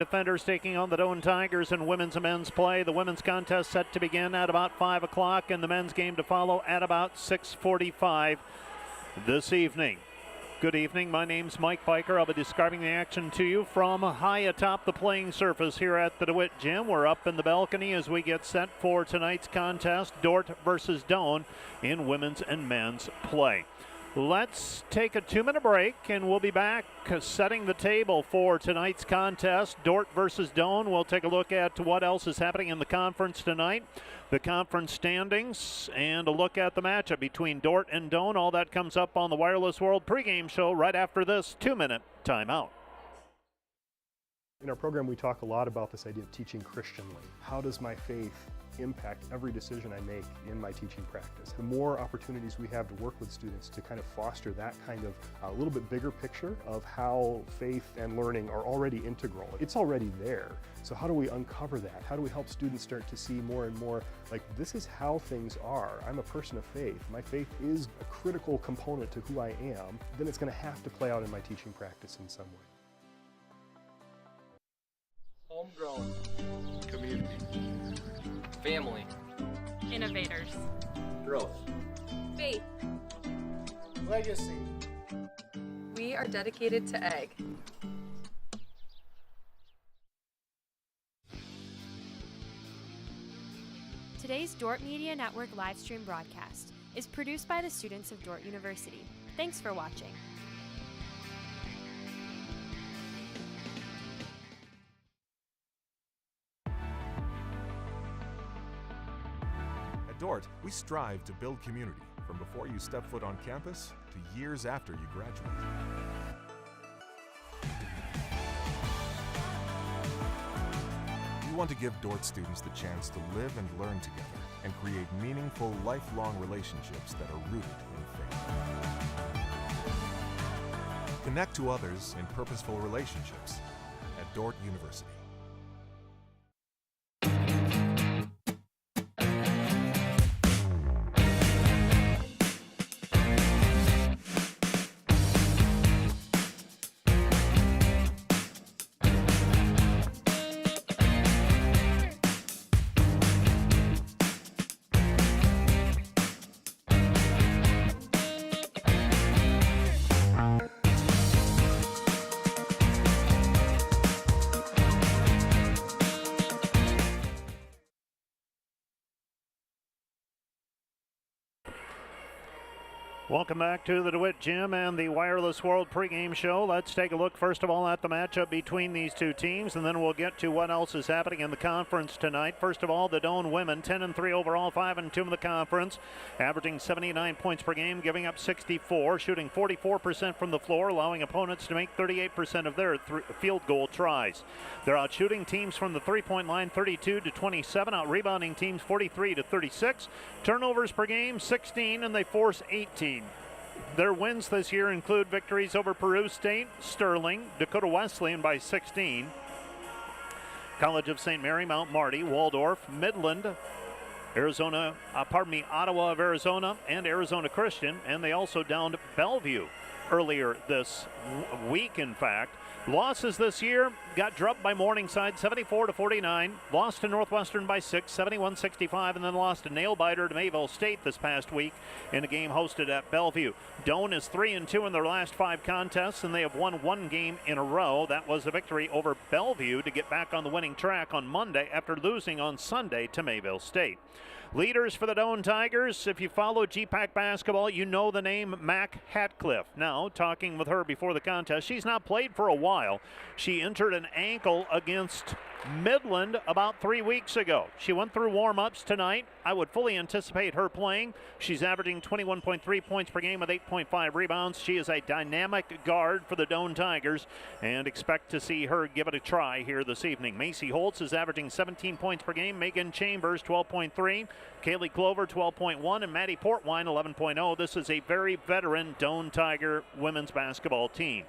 Defenders taking on the Doane Tigers in women's and men's play. The women's contest set to begin at about 5 o'clock and the men's game to follow at about 6:45 this evening. Good evening. My name's Mike Biker. I'll be describing the action to you from high atop the playing surface here at the DeWitt Gym. We're up in the balcony as we get set for tonight's contest, Dordt versus Doane in women's and men's play. Let's take a 2-minute break and we'll be back setting the table for tonight's contest, Dordt versus Doane. We'll take a look at what else is happening in the conference tonight, the conference standings, and a look at the matchup between Dordt and Doane. All that comes up on the Wireless World pregame show right after this 2-minute timeout. In our program, we talk a lot about this idea of teaching Christianly. How does my faith impact every decision I make in my teaching practice? The more opportunities we have to work with students to kind of foster that kind of a little bit bigger picture of how faith and learning are already integral. It's already there. So how do we uncover that? How do we help students start to see more and more like this is how things are? I'm a person of faith. My faith is a critical component to who I am. Then it's going to have to play out in my teaching practice in some way. Homegrown. Community. Family. Innovators. Growth. Faith. Legacy. We are dedicated to egg. Today's Dordt Media Network livestream broadcast is produced by the students of Dordt University. Thanks for watching. At Dordt, we strive to build community from before you step foot on campus to years after you graduate. We want to give Dordt students the chance to live and learn together and create meaningful, lifelong relationships that are rooted in faith. Connect to others in purposeful relationships at Dordt University. Welcome back to the DeWitt Gym and the Wireless World pregame show. Let's take a look first of all at the matchup between these two teams, and then we'll get to what else is happening in the conference tonight. First of all, the Doane women, 10-3 overall, 5-2 in the conference, averaging 79 points per game, giving up 64, shooting 44% from the floor, allowing opponents to make 38% of their field goal tries. They're out shooting teams from the three-point line 32-27, out rebounding teams 43-36. Turnovers per game 16, and they force 18. Their wins this year include victories over Peru State, Sterling, Dakota Wesleyan by 16, College of St. Mary, Mount Marty, Waldorf, Midland, Ottawa of Arizona, and Arizona Christian, and they also downed Bellevue earlier this week, in fact. Losses this year got drubbed by Morningside 74-49, lost to Northwestern by 6, 71-65, and then lost a nail-biter to Mayville State this past week in a game hosted at Bellevue. Doane is 3-2 in their last 5 contests, and they have won 1 game in a row. That was a victory over Bellevue to get back on the winning track on Monday after losing on Sunday to Mayville State. Leaders for the Doane Tigers, if you follow GPAC basketball, you know the name Mac Hatcliffe. Now, talking with her before the contest, she's not played for a while. She injured an ankle against Midland about 3 weeks ago. She went through warm-ups tonight. I would fully anticipate her playing. She's averaging 21.3 points per game with 8.5 rebounds. She is a dynamic guard for the Doane Tigers and expect to see her give it a try here this evening. Macy Holtz is averaging 17 points per game. Megan Chambers 12.3. Kaylee Clover 12.1 and Maddie Portwine 11.0. This is a very veteran Doane Tiger women's basketball team.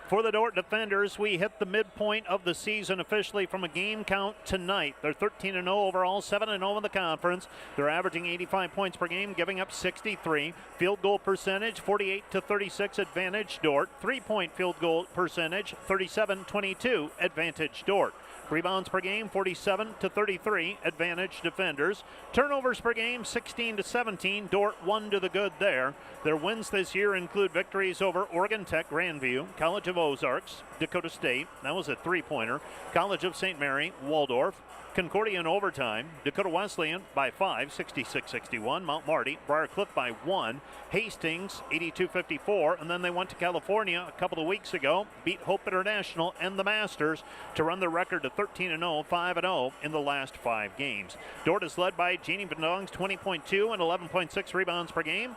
For the Dordt defenders, we hit the midpoint of the season officially from a game count tonight. They're 13-0 overall, 7-0 in the conference. They're averaging 85 points per game, giving up 63. Field goal percentage, 48-36 advantage Dordt. 3-point field goal percentage, 37-22 advantage Dordt. Rebounds per game, 47-33 advantage defenders. Turnovers per game, 16-17. Dordt 1 to the good there. Their wins this year include victories over Oregon Tech, Grandview, College of Ozarks, Dakota State, that was a three-pointer, College of St. Mary, Waldorf, Concordia in overtime, Dakota Wesleyan by 5, 66-61, Mount Marty, Briarcliff by 1, Hastings 82-54, and then they went to California a couple of weeks ago, beat Hope International and the Masters to run their record to 13-0, 5-0 in the last 5 games. Dordt is led by Jeannie Vendong's 20.2 and 11.6 rebounds per game.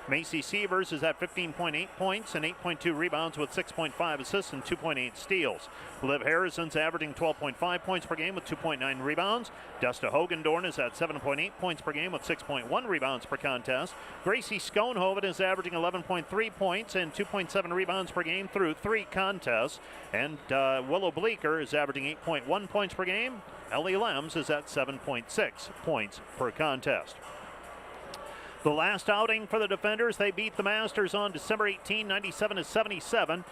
Macy Sievers is at 15.8 points and 8.2 rebounds with 6.5 assists and 2.8 steals. Liv Harrison's averaging 12.5 points per game with 2.9 rebounds. Desta Hogendorn is at 7.8 points per game with 6.1 rebounds per contest. Gracie Schoenhoven is averaging 11.3 points and 2.7 rebounds per game through 3 contests. And Willow Bleeker is averaging 8.1 points per game. Ellie Lems is at 7.6 points per contest. The last outing for the defenders, they beat the Masters on December 18, 97-77.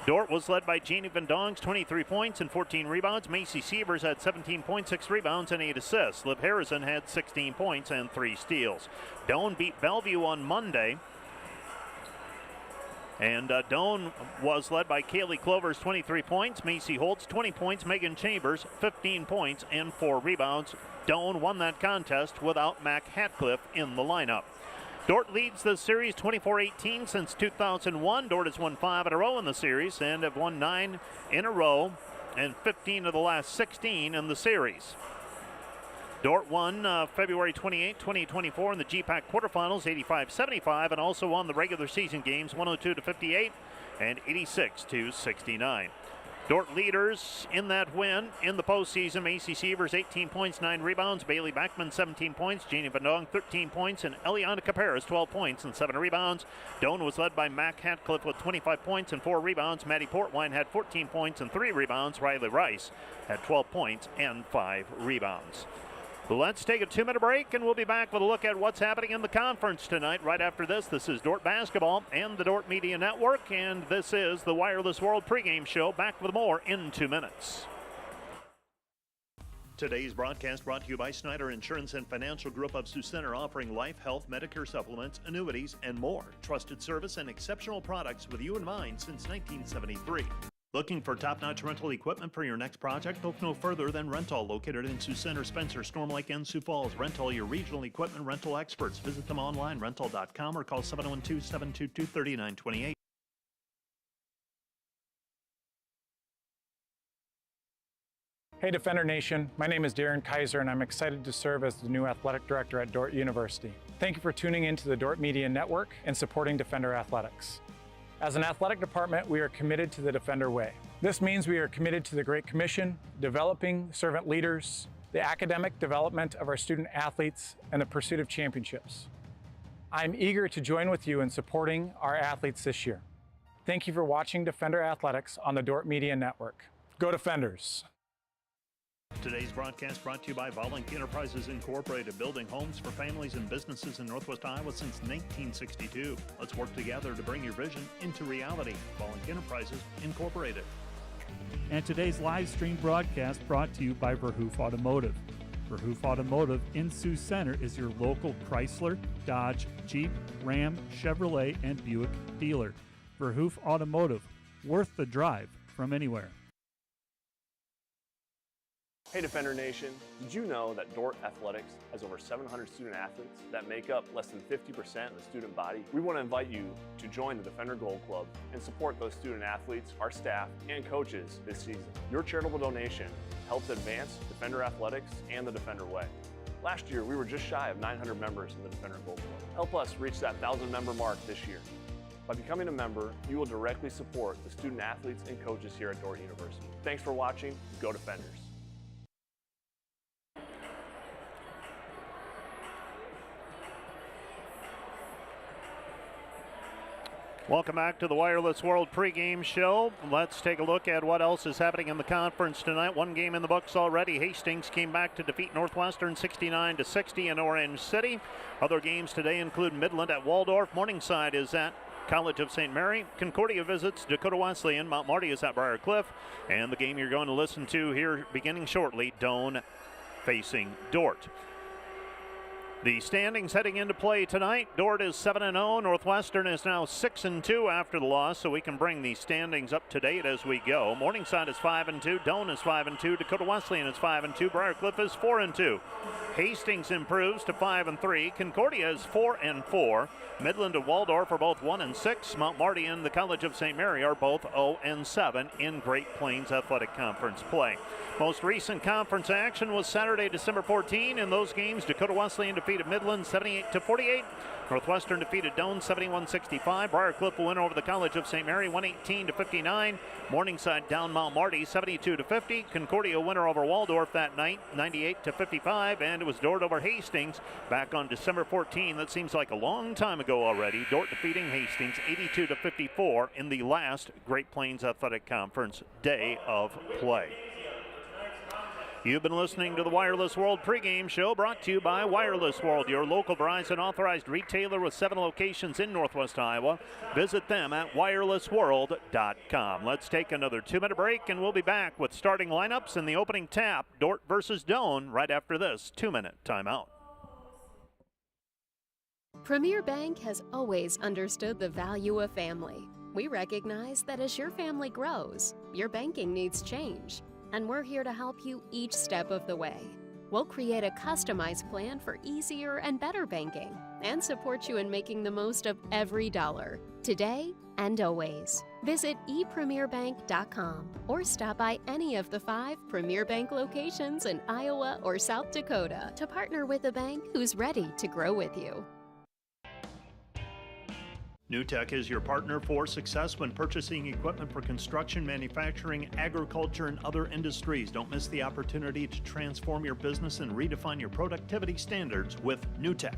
Dordt was led by Jeannie Vendong's 23 points and 14 rebounds. Macy Sievers had 17.6 rebounds and 8 assists. Liv Harrison had 16 points and 3 steals. Doane beat Bellevue on Monday. And Doane was led by Kaylee Clover's 23 points, Macy Holt's 20 points, Megan Chambers 15 points and 4 rebounds. Doane won that contest without Mac Hatcliffe in the lineup. Dordt leads the series 24-18 since 2001. Dordt has won 5 in a row in the series and have won 9 in a row and 15 of the last 16 in the series. Dordt won February 28, 2024 in the GPAC quarterfinals 85-75 and also won the regular season games 102-58 and 86-69. Dordt leaders in that win in the postseason. Macy Sievers 18 points, 9 rebounds. Bailey Backman 17 points. Jeannie Vendong 13 points. And Eliana Caparas 12 points and 7 rebounds. Doane was led by Mac Hatcliffe with 25 points and 4 rebounds. Maddie Portwine had 14 points and 3 rebounds. Riley Rice had 12 points and 5 rebounds. Let's take a 2-minute break, and we'll be back with a look at what's happening in the conference tonight. Right after this, this is Dordt Basketball and the Dordt Media Network, and this is the Wireless World pregame show. Back with more in 2 minutes. Today's broadcast brought to you by Snyder Insurance and Financial Group of Sioux Center, offering life, health, Medicare supplements, annuities, and more. Trusted service and exceptional products with you in mind since 1973. Looking for top-notch rental equipment for your next project? Look no further than Rental, located in Sioux Center, Spencer, Storm Lake, and Sioux Falls. Rental, your regional equipment rental experts. Visit them online, rental.com, or call 712-722-3928. Hey Defender Nation, my name is Darren Kaiser and I'm excited to serve as the new athletic director at Dordt University. Thank you for tuning in to the Dordt Media Network and supporting Defender Athletics. As an athletic department, we are committed to the Defender way. This means we are committed to the Great Commission, developing servant leaders, the academic development of our student athletes, and the pursuit of championships. I'm eager to join with you in supporting our athletes this year. Thank you for watching Defender Athletics on the Dordt Media Network. Go Defenders! Today's broadcast brought to you by Volink Enterprises Incorporated, building homes for families and businesses in Northwest Iowa since 1962. Let's work together to bring your vision into reality. Volink Enterprises Incorporated. And today's live stream broadcast brought to you by Verhoof Automotive. Verhoof Automotive in Sioux Center is your local Chrysler, Dodge, Jeep, Ram, Chevrolet, and Buick dealer. Verhoof Automotive, worth the drive from anywhere. Hey Defender Nation, did you know that Dordt Athletics has over 700 student athletes that make up less than 50% of the student body? We want to invite you to join the Defender Gold Club and support those student athletes, our staff, and coaches this season. Your charitable donation helps advance Defender Athletics and the Defender Way. Last year, we were just shy of 900 members in the Defender Gold Club. Help us reach that 1,000 member mark this year. By becoming a member, you will directly support the student athletes and coaches here at Dordt University. Thanks for watching. Go Defenders. Welcome back to the Wireless World pregame show. Let's take a look at what else is happening in the conference tonight. One game in the books already. Hastings came back to defeat Northwestern 69-60 in Orange City. Other games today include Midland at Waldorf. Morningside is at College of St. Mary. Concordia visits Dakota Wesleyan. Mount Marty is at Briar Cliff. And the game you're going to listen to here beginning shortly, Doane facing Dordt. The standings heading into play tonight. Dordt is 7-0. Northwestern is now 6-2 after the loss, so we can bring the standings up to date as we go. Morningside is 5-2. Doane is 5-2. Dakota Wesleyan is 5-2. Briar Cliff is 4-2. Hastings improves to 5-3. Concordia is 4-4. Midland and Waldorf are both 1-6. Mount Marty and the College of St. Mary are both 0-7 in Great Plains Athletic Conference play. Most recent conference action was Saturday, December 14. In those games, Dakota Wesleyan defeated Midland 78-48. Northwestern defeated Doane 71-65. Briar Cliff will win over the College of St. Mary 118-59. Morningside down Mount Marty 72-50. Concordia winner over Waldorf that night 98-55. And it was Dordt over Hastings back on December 14. That seems like a long time ago already. Dordt defeating Hastings 82-54 in the last Great Plains Athletic Conference day of play. You've been listening to the Wireless World pregame show brought to you by Wireless World, your local Verizon authorized retailer with 7 locations in Northwest Iowa. Visit them at wirelessworld.com. Let's take another 2-minute break, and we'll be back with starting lineups in the opening tap, Dordt versus Doane, right after this 2-minute timeout. Premier Bank has always understood the value of family. We recognize that as your family grows, your banking needs change. And we're here to help you each step of the way. We'll create a customized plan for easier and better banking and support you in making the most of every dollar, today and always. Visit epremierbank.com or stop by any of the 5 Premier Bank locations in Iowa or South Dakota to partner with a bank who's ready to grow with you. NewTek is your partner for success when purchasing equipment for construction, manufacturing, agriculture, and other industries. Don't miss the opportunity to transform your business and redefine your productivity standards with NewTek.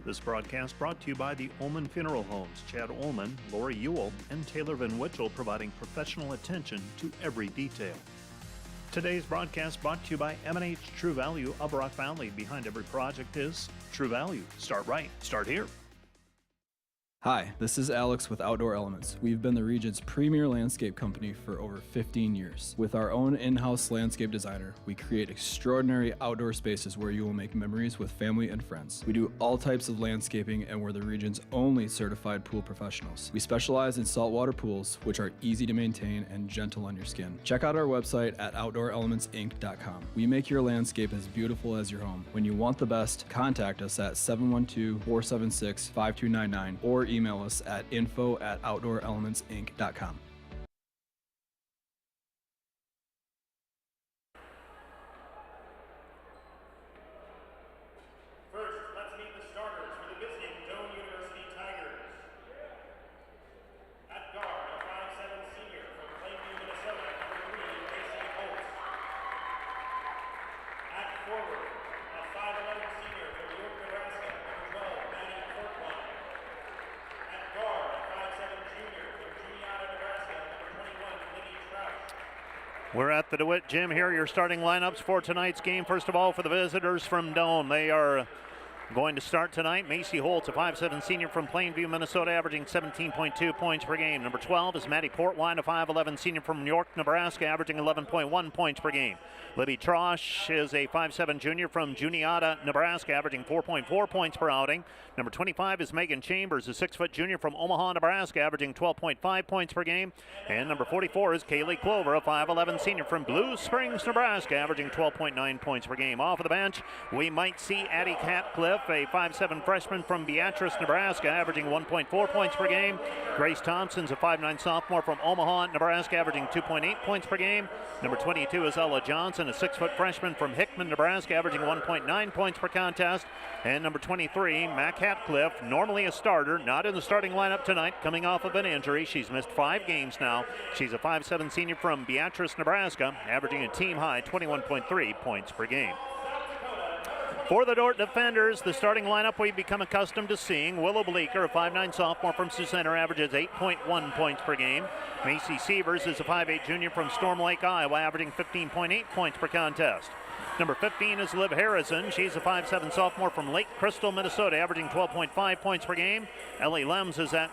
This broadcast brought to you by the Ullman Funeral Homes. Chad Ullman, Lori Ewell, and Taylor Van Witchell providing professional attention to every detail. Today's broadcast brought to you by M&H True Value of Rock Valley. Behind every project is True Value. Start right. Start here. Hi, this is Alex with Outdoor Elements. We've been the region's premier landscape company for over 15 years. With our own in-house landscape designer, we create extraordinary outdoor spaces where you will make memories with family and friends. We do all types of landscaping, and we're the region's only certified pool professionals. We specialize in saltwater pools, which are easy to maintain and gentle on your skin. Check out our website at outdoorelementsinc.com. We make your landscape as beautiful as your home. When you want the best, contact us at 712-476-5299 or email us at info@outdoorelementsinc.com. First, let's meet the starters for the visiting Doane University Tigers. At guard, a 5'7" senior from Plainview, Minnesota, number 3, Mason Holtz. At forward, a 5'11" senior from York, Nebraska, number 12, Maddie Portline. At guard, a 5'7" junior from Juniata, Nebraska, number 21, Liddy Troush. We're at the DeWitt Gym here. Your starting lineups for tonight's game. First of all, for the visitors from Doane, they are going to start tonight. Macy Holtz, a 5'7" senior from Plainview, Minnesota, averaging 17.2 points per game. Number 12 is Maddie Portwine, a 5'11" senior from York, Nebraska, averaging 11.1 points per game. Libby Trosh is a 5'7" junior from Juniata, Nebraska, averaging 4.4 points per outing. Number 25 is Megan Chambers, a 6' junior from Omaha, Nebraska, averaging 12.5 points per game. And number 44 is Kaylee Clover, a 5'11" senior from Blue Springs, Nebraska, averaging 12.9 points per game. Off of the bench, we might see Addie Catcliffe, a 5'7" freshman from Beatrice, Nebraska, averaging 1.4 points per game. Grace Thompson's a 5'9" sophomore from Omaha, Nebraska, averaging 2.8 points per game. Number 22 is Ella Johnson, a 6' freshman from Hickman, Nebraska, averaging 1.9 points per contest. And number 23, Mac Hatcliffe, normally a starter, not in the starting lineup tonight, coming off of an injury. She's missed 5 games now. She's a 5'7" senior from Beatrice, Nebraska, averaging a team high 21.3 points per game. For the Dordt defenders, the starting lineup we've become accustomed to seeing. Willow Bleeker, a 5'9 sophomore from Sioux Center, averages 8.1 points per game. Macy Sievers is a 5'8 junior from Storm Lake, Iowa, averaging 15.8 points per contest. Number 15 is Liv Harrison. She's a 5'7 sophomore from Lake Crystal, Minnesota, averaging 12.5 points per game. Ellie Lems is at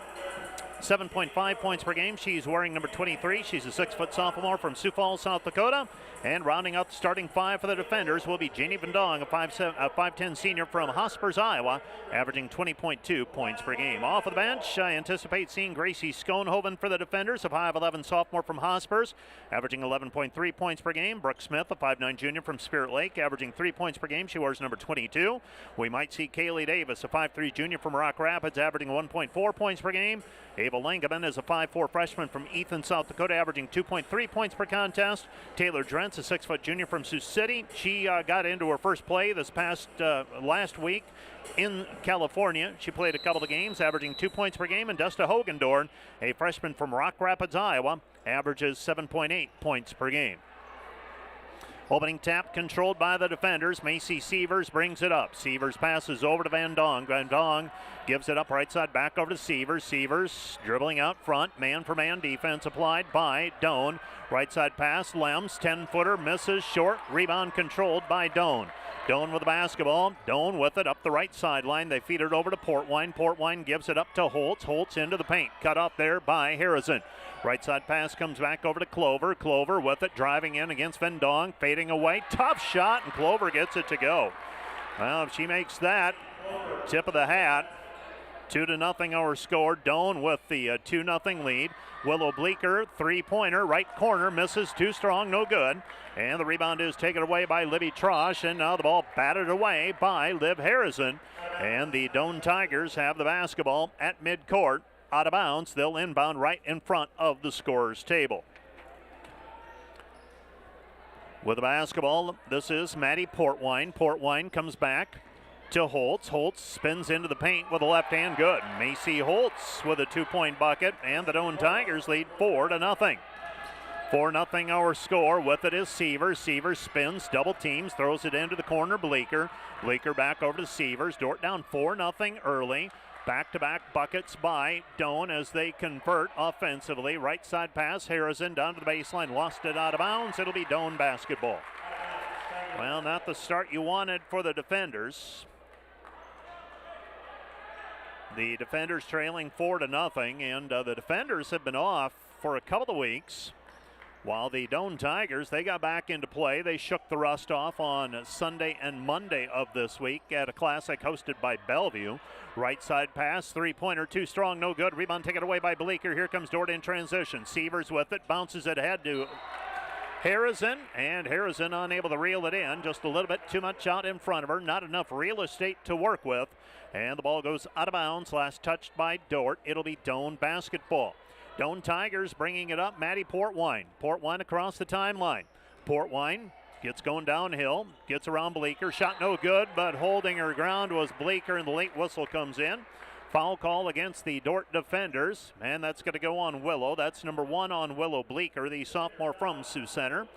7.5 points per game. She's wearing number 23. She's a 6-foot sophomore from Sioux Falls, South Dakota. And rounding out the starting five for the defenders will be Jeannie Van Dong, a 5'10 senior from Hospers, Iowa, averaging 20.2 points per game. Off of the bench, I anticipate seeing Gracie Schoenhoven for the defenders, a 5'11 sophomore from Hospers, averaging 11.3 points per game. Brooke Smith, a 5'9 junior from Spirit Lake, averaging 3 points per game. She wears number 22. We might see Kaylee Davis, a 5'3 junior from Rock Rapids, averaging 1.4 points per game. Ava Langeman is a 5'4 freshman from Ethan, South Dakota, averaging 2.3 points per contest. Taylor Drentz, a 6-foot junior from Sioux City. She got into her first play this past last week in California. She played a couple of games, averaging 2 points per game. And Desta Hogendorn, a freshman from Rock Rapids, Iowa, averages 7.8 points per game. Opening tap controlled by the defenders. Macy Sievers brings it up. Sievers passes over to Van Dong. Van Dong gives it up right side back over to Sievers. Sievers dribbling out front. Man-for-man defense applied by Doane. Right side pass. Lems, 10-footer, misses short. Rebound controlled by Doane. Doane with the basketball. Doane with it up the right sideline. They feed it over to Portwine. Portwine gives it up to Holtz. Holtz into the paint. Cut off there by Harrison. Right side pass comes back over to Clover. Clover with it, driving in against Van Dong, fading away. Tough shot, and Clover gets it to go. Well, if she makes that, tip of the hat. 2-0 our score. Doane with the 2-0 lead. Willow Bleeker, three-pointer, right corner, misses, too strong, no good. And the rebound is taken away by Libby Trosh, and now the ball batted away by Liv Harrison. And the Doane Tigers have the basketball at midcourt. Out of bounds, they'll inbound right in front of the scorer's table. With the basketball, this is Maddie Portwine. Portwine comes back to Holtz. Holtz spins into the paint with a left hand, good. Macy Holtz with a 2-point bucket, and the Doane Tigers lead 4-0. 4-0 our score. With it is Sievers. Sievers spins, double teams, throws it into the corner. Bleeker. Bleeker back over to Sievers. Dordt down 4-0 early. Back-to-back buckets by Doane as they convert offensively. Right side pass, Harrison down to the baseline, lost it out of bounds. It'll be Doane basketball. Well, not the start you wanted for the defenders. The defenders trailing 4-0, and the defenders have been off for a couple of weeks. While the Doane Tigers, they got back into play. They shook the rust off on Sunday and Monday of this week at a classic hosted by Bellevue. Right side pass, three-pointer, too strong, no good. Rebound taken away by Bleeker. Here comes Dordt in transition. Sievers with it, bounces it ahead to Harrison, and Harrison unable to reel it in. Just a little bit too much out in front of her. Not enough real estate to work with. And the ball goes out of bounds. Last touched by Dordt. It'll be Doane basketball. Doane Tigers bringing it up. Maddie Portwine. Portwine across the timeline. Portwine gets going downhill. Gets around Bleeker. Shot no good, but holding her ground was Bleeker, and the late whistle comes in. Foul call against the Dordt defenders, and that's going to go on Willow. That's number 1 on Willow Bleeker, the sophomore from Sioux Center.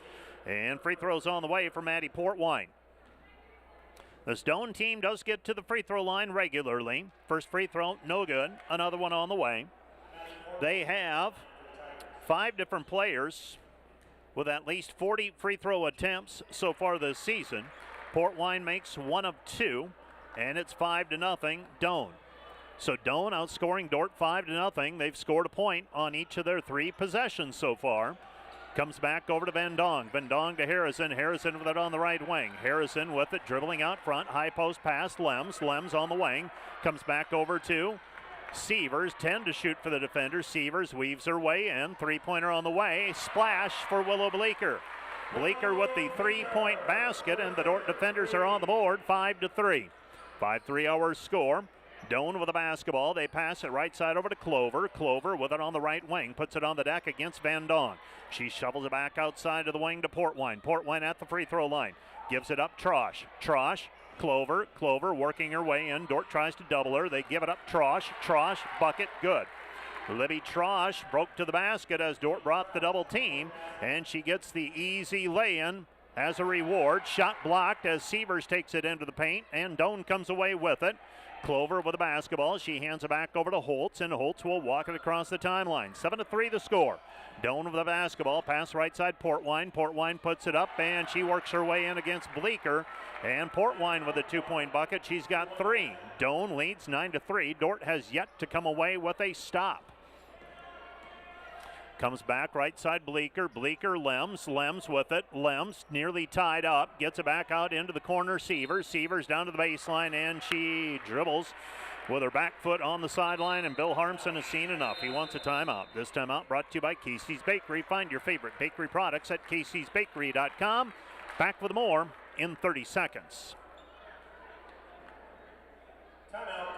And free throws on the way for Maddie Portwine. This Doane team does get to the free throw line regularly. First free throw, no good. Another one on the way. They have 5 different players with at least 40 free throw attempts so far this season. Portwine makes 1 of 2, and it's 5-0 Doane. So Doane outscoring Dordt 5-0. They've scored a point on each of their 3 possessions so far. Comes back over to Van Dong. Van Dong to Harrison. Harrison with it on the right wing. Harrison with it, dribbling out front. High post pass, Lems. Lems on the wing. Comes back over to Sievers. 10 to shoot for the defender. Sievers weaves her way in. Three-pointer on the way. Splash for Willow Bleeker. Bleeker with the 3-point basket, and the Dordt defenders are on the board, 5-3. 5-3 our score. Doane with the basketball. They pass it right side over to Clover. Clover with it on the right wing. Puts it on the deck against Van Dong. She shovels it back outside to the wing to Portwine. Portwine at the free throw line. Gives it up Trosh. Trosh. Clover. Clover working her way in. Dordt tries to double her. They give it up Trosh. Trosh. Bucket. Good. Libby Trosh broke to the basket as Dordt brought the double team. And she gets the easy lay-in as a reward. Shot blocked as Sievers takes it into the paint, and Doane comes away with it. Clover with the basketball. She hands it back over to Holtz, and Holtz will walk it across the timeline. 7-3 the score. Doane with the basketball. Pass right side, Portwine. Portwine puts it up, and she works her way in against Bleecker. And Portwine with a 2-point bucket. She's got 3. Doane leads 9-3. Dordt has yet to come away with a stop. Comes back right side, Bleecker. Bleecker, Lems with it. Lems nearly tied up. Gets it back out into the corner, Sievers. Sievers down to the baseline, and she dribbles with her back foot on the sideline, and Bill Harmson has seen enough. He wants a timeout. This timeout brought to you by Casey's Bakery. Find your favorite bakery products at caseysbakery.com. Back with more in 30 seconds. Timeout.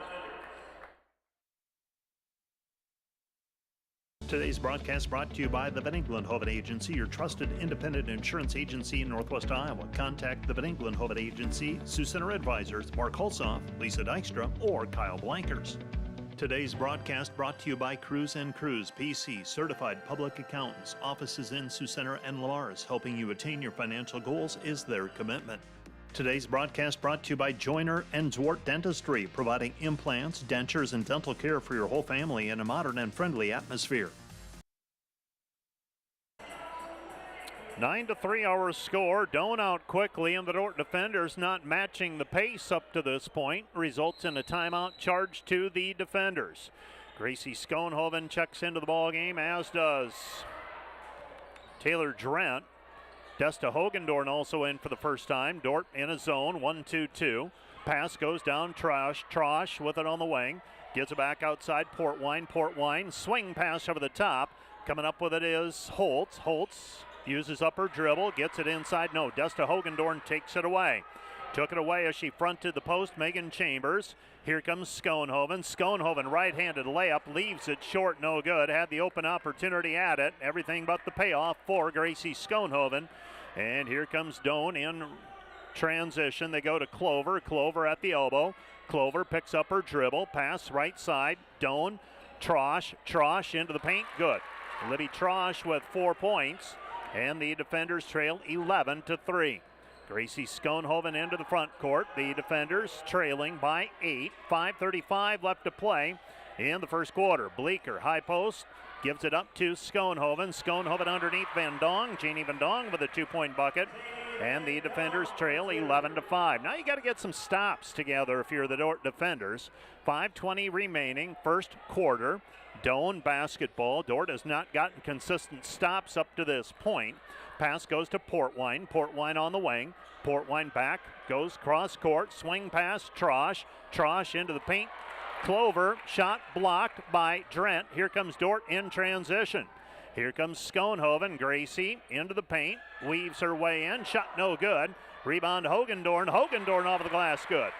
Today's broadcast brought to you by the Van Engelen-Hoven Agency, your trusted independent insurance agency in Northwest Iowa. Contact the Van Engelen-Hoven Agency, Sioux Center Advisors, Mark Hulsoff, Lisa Dykstra, or Kyle Blankers. Today's broadcast brought to you by Cruz & Cruz, PC, certified public accountants. Offices in Sioux Center and Lamars, helping you attain your financial goals is their commitment. Today's broadcast brought to you by Joyner and Dordt Dentistry, providing implants, dentures, and dental care for your whole family in a modern and friendly atmosphere. 9-3 our score. Doane out quickly, and the Dordt defenders not matching the pace up to this point. Results in a timeout charge to the defenders. Gracie Schoenhoven checks into the ball game, as does Taylor Drent. Desta Hogendorn also in for the first time. Dordt in a zone, 1-2-2. Pass goes down, Trosh with it on the wing. Gets it back outside, Portwine. Swing pass over the top. Coming up with it is Holtz. Holtz uses up her dribble, gets it inside. No, Desta Hogendorn takes it away. Took it away as she fronted the post, Megan Chambers. Here comes Schoenhoven. Schoenhoven, right-handed layup, leaves it short, no good. Had the open opportunity at it. Everything but the payoff for Gracie Schoenhoven. And here comes Doane in transition. They go to Clover. Clover at the elbow. Clover picks up her dribble. Pass right side. Doane. Trosh into the paint. Good. Libby Trosh with 4 points. And the defenders trail 11-3. Gracie Schoenhoven into the front court. The defenders trailing by 8. 5:35 left to play in the first quarter. Bleecker, high post, gives it up to Schoenhoven. Schoenhoven underneath Van Dong. Jeannie Van Dong with a 2-point bucket. And the defenders trail 11-5. Now you got to get some stops together if you're the Dordt defenders. 5:20 remaining, first quarter. Doane basketball. Dordt has not gotten consistent stops up to this point. Pass goes to Portwine. Portwine on the wing. Portwine back, goes cross court. Swing pass, Trosh. Trosh into the paint. Clover, shot blocked by Drent. Here comes Dordt in transition. Here comes Schoenhoven. Gracie into the paint. Weaves her way in. Shot no good. Rebound Hogendorn. Hogendorn off the glass, good.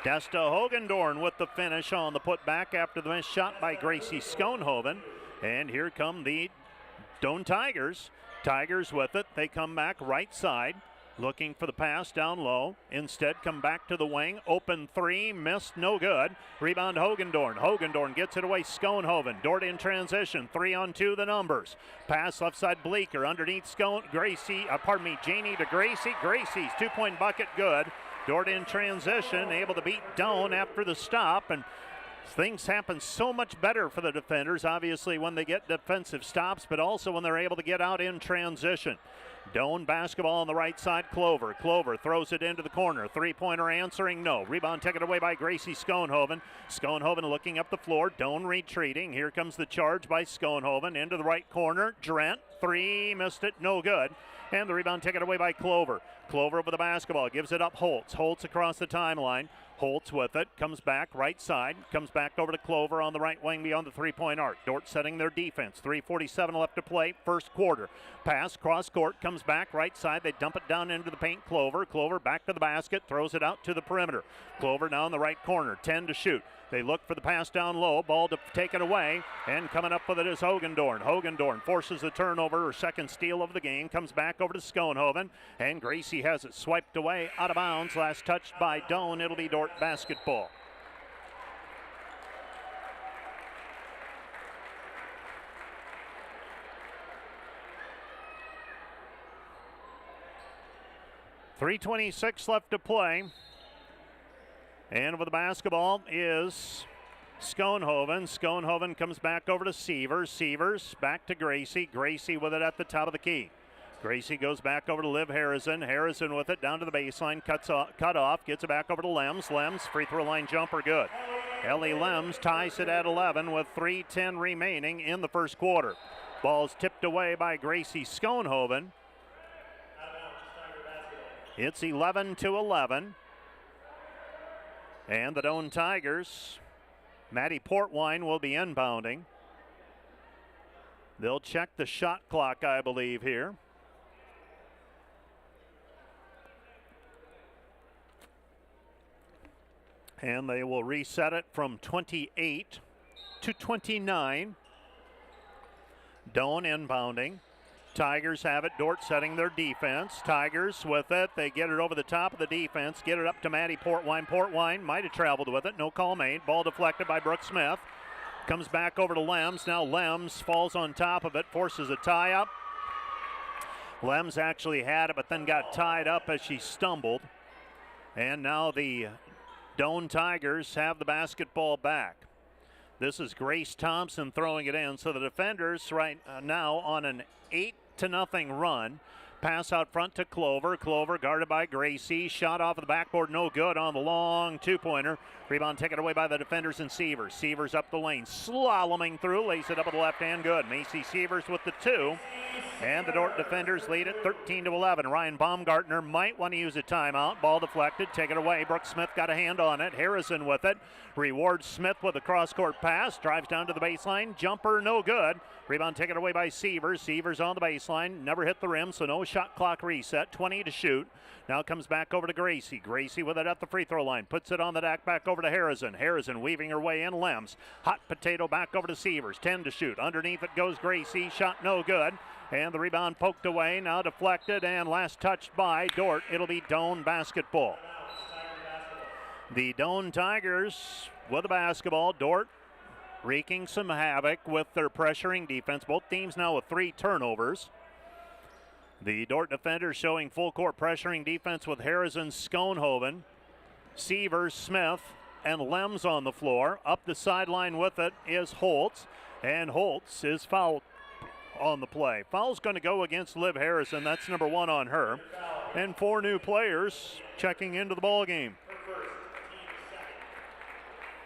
Desta Hogendorn with the finish on the putback after the missed shot by Gracie Schoenhoven. And here come the Doane Tigers. Tigers with it. They come back right side, looking for the pass down low. Instead, come back to the wing. Open three, missed, no good. Rebound Hogendorn. Hogendorn gets it away. Schoenhoven. Dordt in transition. 3-on-2 the numbers. Pass left side, Bleecker underneath Jeannie to Gracie. Gracie's 2-point bucket, good. Dordt in transition, able to beat Doane after the stop, and things happen so much better for the defenders, obviously, when they get defensive stops, but also when they're able to get out in transition. Doane basketball on the right side, Clover. Clover throws it into the corner. Three-pointer answering, no. Rebound taken away by Gracie Schoenhoven. Schoenhoven looking up the floor. Doane retreating. Here comes the charge by Schoenhoven into the right corner. Drent, three, missed it, no good. And the rebound taken away by Clover. Clover with the basketball, gives it up Holtz. Holtz across the timeline. Holtz with it, comes back right side, comes back over to Clover on the right wing beyond the three-point arc. Dordt setting their defense. 3:47 left to play, first quarter. Pass, cross court, comes back right side. They dump it down into the paint. Clover back to the basket, throws it out to the perimeter. Clover now in the right corner, 10 to shoot. They look for the pass down low, ball to take it away, and coming up with it is Hogendorn. Hogendorn forces the turnover, her second steal of the game, comes back over to Schoenhoven, and Gracie has it swiped away out of bounds. Last touched by Doane. It'll be Dordt basketball. 3:26 left to play. And with the basketball is Schoenhoven. Schoenhoven comes back over to Sievers. Sievers back to Gracie. Gracie with it at the top of the key. Gracie goes back over to Liv Harrison. Harrison with it down to the baseline. Cut off. Gets it back over to Lems. Lems, free throw line jumper good. Ellie Lems ties it at 11 with 3:10 remaining in the first quarter. Ball's tipped away by Gracie Schoenhoven. It's 11-11. And the Doane Tigers, Maddie Portwine will be inbounding. They'll check the shot clock, I believe, here. And they will reset it from 28 to 29. Doane inbounding. Tigers have it. Dordt setting their defense. Tigers with it. They get it over the top of the defense. Get it up to Maddie Portwine. Portwine might have traveled with it. No call made. Ball deflected by Brooke Smith. Comes back over to Lems. Now Lems falls on top of it. Forces a tie up. Lems actually had it, but then got tied up as she stumbled. And now the Doane Tigers have the basketball back. This is Grace Thompson throwing it in. So the defenders right now on an 8-0 run. Pass out front to Clover. Clover guarded by Gracie. Shot off of the backboard, no good on the long two-pointer. Rebound taken away by the defenders and Sievers. Sievers up the lane, slaloming through, lays it up with the left hand, good. Macy Sievers with the 2. And the Dordt defenders lead it 13-11. Ryan Baumgartner might want to use a timeout. Ball deflected, taken away. Brooke Smith got a hand on it. Harrison with it. Rewards Smith with a cross-court pass. Drives down to the baseline. Jumper, no good. Rebound taken away by Sievers. Sievers on the baseline. Never hit the rim, so no shot clock reset. 20 to shoot. Now comes back over to Gracie. Gracie with it at the free throw line. Puts it on the deck back over to Harrison. Harrison weaving her way in. Lems. Hot potato back over to Sievers. 10 to shoot. Underneath it goes Gracie. Shot no good. And the rebound poked away. Now deflected and last touched by Dordt. It'll be Doane basketball. The Doane Tigers with the basketball. Dordt wreaking some havoc with their pressuring defense. Both teams now with 3 turnovers. The Dordt defenders showing full court pressuring defense with Harrison, Schoenhoven, Sievers, Smith, and Lems on the floor. Up the sideline with it is Holtz, and Holtz is fouled on the play. Foul's going to go against Liv Harrison. That's number 1 on her. And 4 new players checking into the ball game.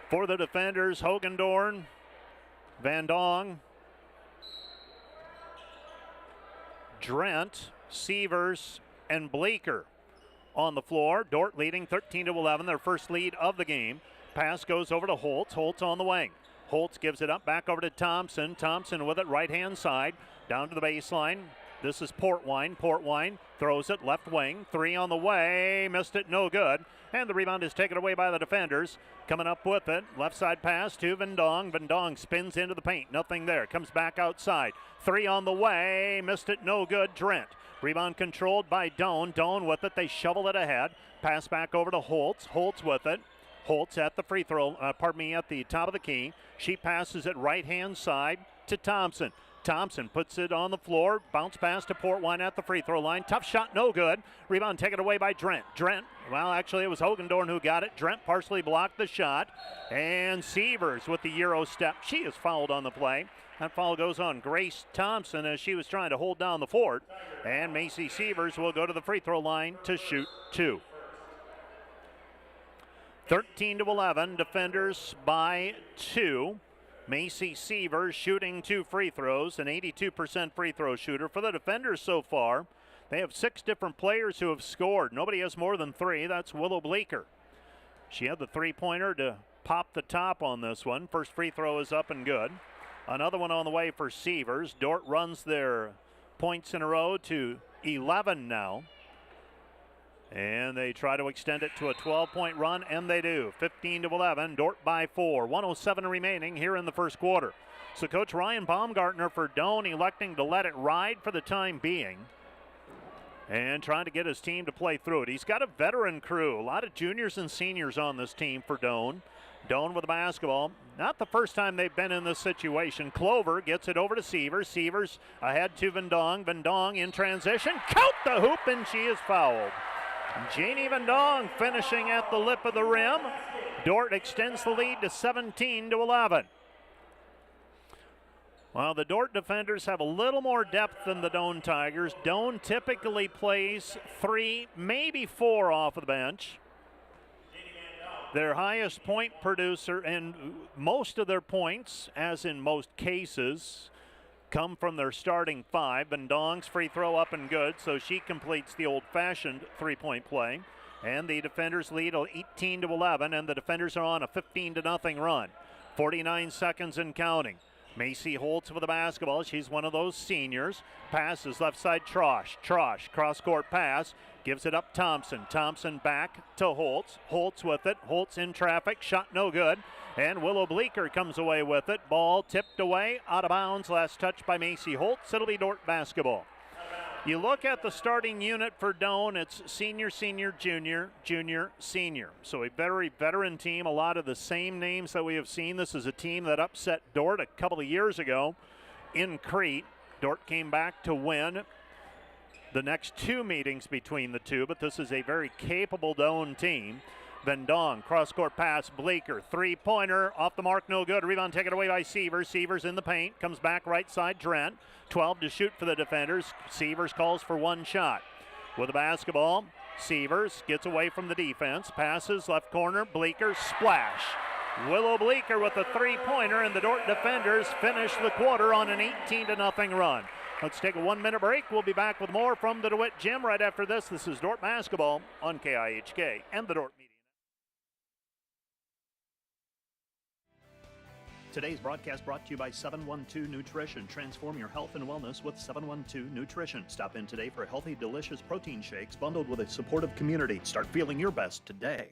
For the defenders, Hogendorn, Van Dong, Drent, Sievers, and Bleeker on the floor. Dordt leading 13-11, their first lead of the game. Pass goes over to Holtz. Holtz on the wing. Holtz gives it up back over to Thompson. Thompson with it right-hand side. Down to the baseline. This is Portwine. Portwine throws it left wing. 3 on the way. Missed it, no good. And the rebound is taken away by the defenders. Coming up with it. Left side pass to Van Dong. Van Dong spins into the paint. Nothing there. Comes back outside. 3 on the way. Missed it, no good. Drent. Rebound controlled by Doane. Doane with it. They shovel it ahead. Pass back over to Holtz. Holtz with it. Holtz at the free throw, at the top of the key. She passes it right-hand side to Thompson. Thompson puts it on the floor. Bounce pass to Portwine at the free throw line. Tough shot, no good. Rebound taken away by Drent. Drent, well, actually it was Hogendorn who got it. Drent partially blocked the shot. And Sievers with the Euro step. She is fouled on the play. That foul goes on Grace Thompson as she was trying to hold down the fort. And Macy Sievers will go to the free throw line to shoot 2. 13-11, defenders by 2. Macy Sievers shooting 2 free throws, an 82% free throw shooter. For the defenders so far, they have 6 different players who have scored. Nobody has more than 3. That's Willow Bleeker. She had the 3-pointer to pop the top on this one. First free throw is up and good. Another one on the way for Sievers. Dordt runs their points in a row to 11 now. And they try to extend it to a 12-point run, and they do. 15-11, Dordt by 4. 1:07 remaining here in the first quarter. So Coach Ryan Baumgartner for Doane electing to let it ride for the time being and trying to get his team to play through it. He's got a veteran crew, a lot of juniors and seniors on this team for Doane. Doane with the basketball. Not the first time they've been in this situation. Clover gets it over to Sievers. Sievers ahead to Van Dong. Van Dong in transition. Count the hoop, and she is fouled. Janie Van Dong finishing at the lip of the rim. Dordt extends the lead to 17-11. Well, the Dordt defenders have a little more depth than the Doane Tigers. Doane typically plays 3, maybe 4 off of the bench. Their highest point producer, and most of their points, as in most cases, come from their starting 5. Van Dong's free throw up and good, so she completes the old-fashioned three-point play. And the defenders lead 18-11, and the defenders are on a 15-0 run. 49 seconds and counting. Macy Holtz with the basketball. She's one of those seniors. Passes left side Trosh. Trosh, cross-court pass. Gives it up Thompson. Thompson back to Holtz. Holtz with it. Holtz in traffic. Shot no good. And Willow Bleeker comes away with it. Ball tipped away. Out of bounds. Last touch by Macy Holtz. It'll be Dordt basketball. You look at the starting unit for Doane, it's senior, senior, junior, junior, senior. So a very veteran team, a lot of the same names that we have seen. This is a team that upset Dordt a couple of years ago in Crete. Dordt came back to win the next 2 meetings between the two, but this is a very capable Doane team. Van Dong, cross-court pass, Bleeker, three-pointer, off the mark, no good. Rebound taken away by Sievers. Sievers in the paint, comes back right side, Drent. 12 to shoot for the defenders. Sievers calls for 1 shot. With the basketball, Sievers gets away from the defense, passes left corner, Bleeker, splash. Willow Bleeker with a three-pointer, and the Dordt defenders finish the quarter on an 18-0 run. Let's take a 1-minute break. We'll be back with more from the DeWitt Gym right after this. This is Dordt basketball on KIHK and the Dordt Media. Today's broadcast brought to you by 712 Nutrition. Transform your health and wellness with 712 Nutrition. Stop in today for healthy, delicious protein shakes bundled with a supportive community. Start feeling your best today.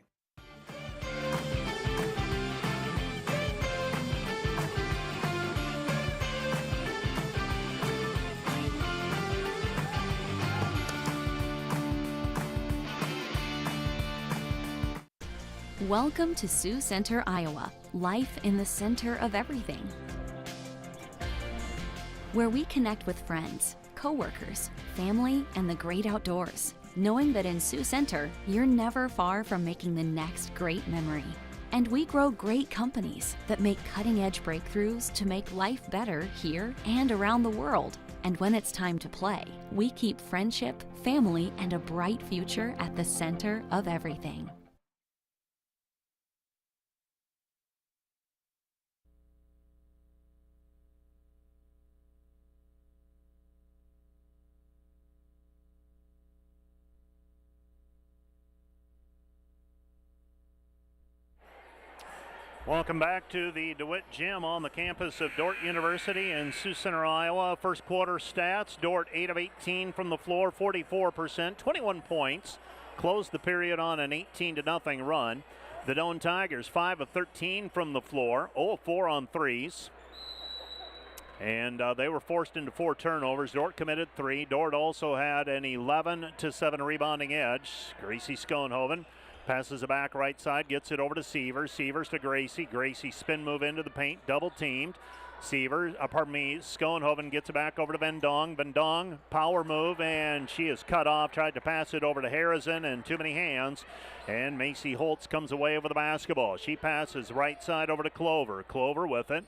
Welcome to Sioux Center, Iowa. Life in the center of everything. Where we connect with friends, coworkers, family, and the great outdoors. Knowing that in Sioux Center, you're never far from making the next great memory. And we grow great companies that make cutting-edge breakthroughs to make life better here and around the world. And when it's time to play, we keep friendship, family, and a bright future at the center of everything. Welcome back to the DeWitt Gym on the campus of Dordt University in Sioux Center, Iowa. First quarter stats, Dordt 8 of 18 from the floor, 44%, 21 points. Closed the period on an 18-0 run. The Doane Tigers 5 of 13 from the floor, 0 of 4 on threes. And they were forced into 4 turnovers. Dordt committed 3. Dordt also had an 11-7 rebounding edge. Gracie Schoenhoven passes it back right side, gets it over to Sievers. Sievers to Gracie. Gracie spin move into the paint, double teamed. Schoenhoven gets it back over to Van Dong. Van Dong, power move, and she is cut off. Tried to pass it over to Harrison, and too many hands. And Macy Holtz comes away with the basketball. She passes right side over to Clover. Clover with it.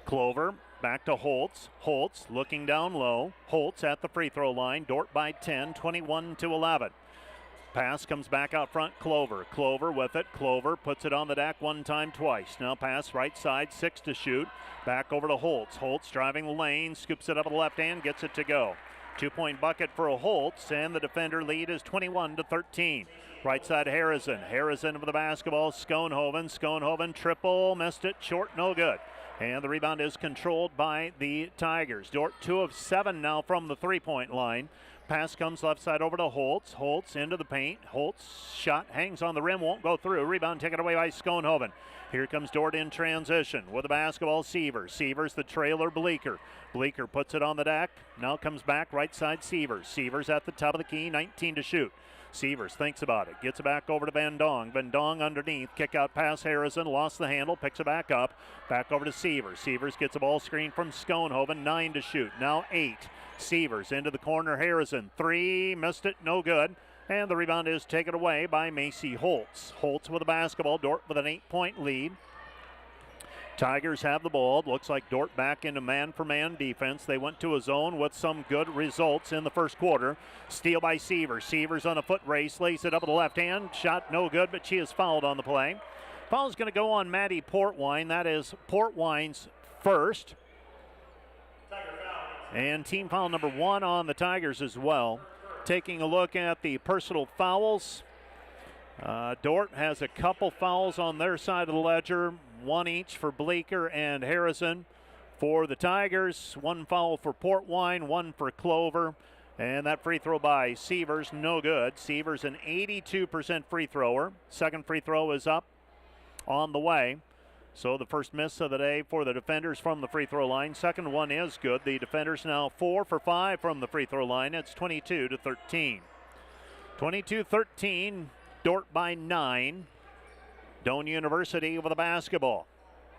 Clover back to Holtz. Holtz looking down low. Holtz at the free throw line. Dordt by 10, 21-11. Pass comes back out front, Clover. Clover with it. Clover puts it on the deck one time, twice. Now pass right side, 6 to shoot. Back over to Holtz. Holtz driving the lane, scoops it up with the left hand, gets it to go. 2-point bucket for Holtz, and the defender lead is 21-13. Right side, Harrison. Harrison with the basketball, Schoenhoven. Schoenhoven triple, missed it, short, no good. And the rebound is controlled by the Tigers. Dordt 2 of 7 now from the three-point line. Pass comes left side over to Holtz. Holtz into the paint. Holtz shot hangs on the rim, won't go through. Rebound taken away by Schoenhoven. Here comes Dordt in transition with the basketball. Sievers. Sievers the trailer, Bleeker. Bleeker puts it on the deck. Now comes back right side, Sievers. Sievers at the top of the key, 19 to shoot. Sievers thinks about it, gets it back over to Van Dong. Van Dong underneath, kick out pass Harrison, lost the handle, picks it back up. Back over to Sievers. Sievers gets a ball screen from Schoenhoven, 9 to shoot, now 8. Sievers into the corner, Harrison, 3, missed it, no good. And the rebound is taken away by Macy Holtz. Holtz with the basketball. Dordt with an 8-point lead. Tigers have the ball. Looks like Dordt back into man-for-man defense. They went to a zone with some good results in the first quarter. Steal by Sievers. Sievers on a foot race. Lays it up with the left hand. Shot no good, but she is fouled on the play. Foul's going to go on Maddie Portwine. That is Portwine's first. And team foul number 1 on the Tigers as well. Taking a look at the personal fouls. Dordt has a couple fouls on their side of the ledger. 1 each for Bleeker and Harrison. For the Tigers, 1 foul for Portwine, 1 for Clover. And that free throw by Sievers, no good. Sievers an 82% free thrower. Second free throw is up on the way. So the first miss of the day for the defenders from the free throw line. Second one is good. The defenders now 4 for 5 from the free throw line. It's 22-13. 22-13, Dordt by 9. Doane University with the basketball.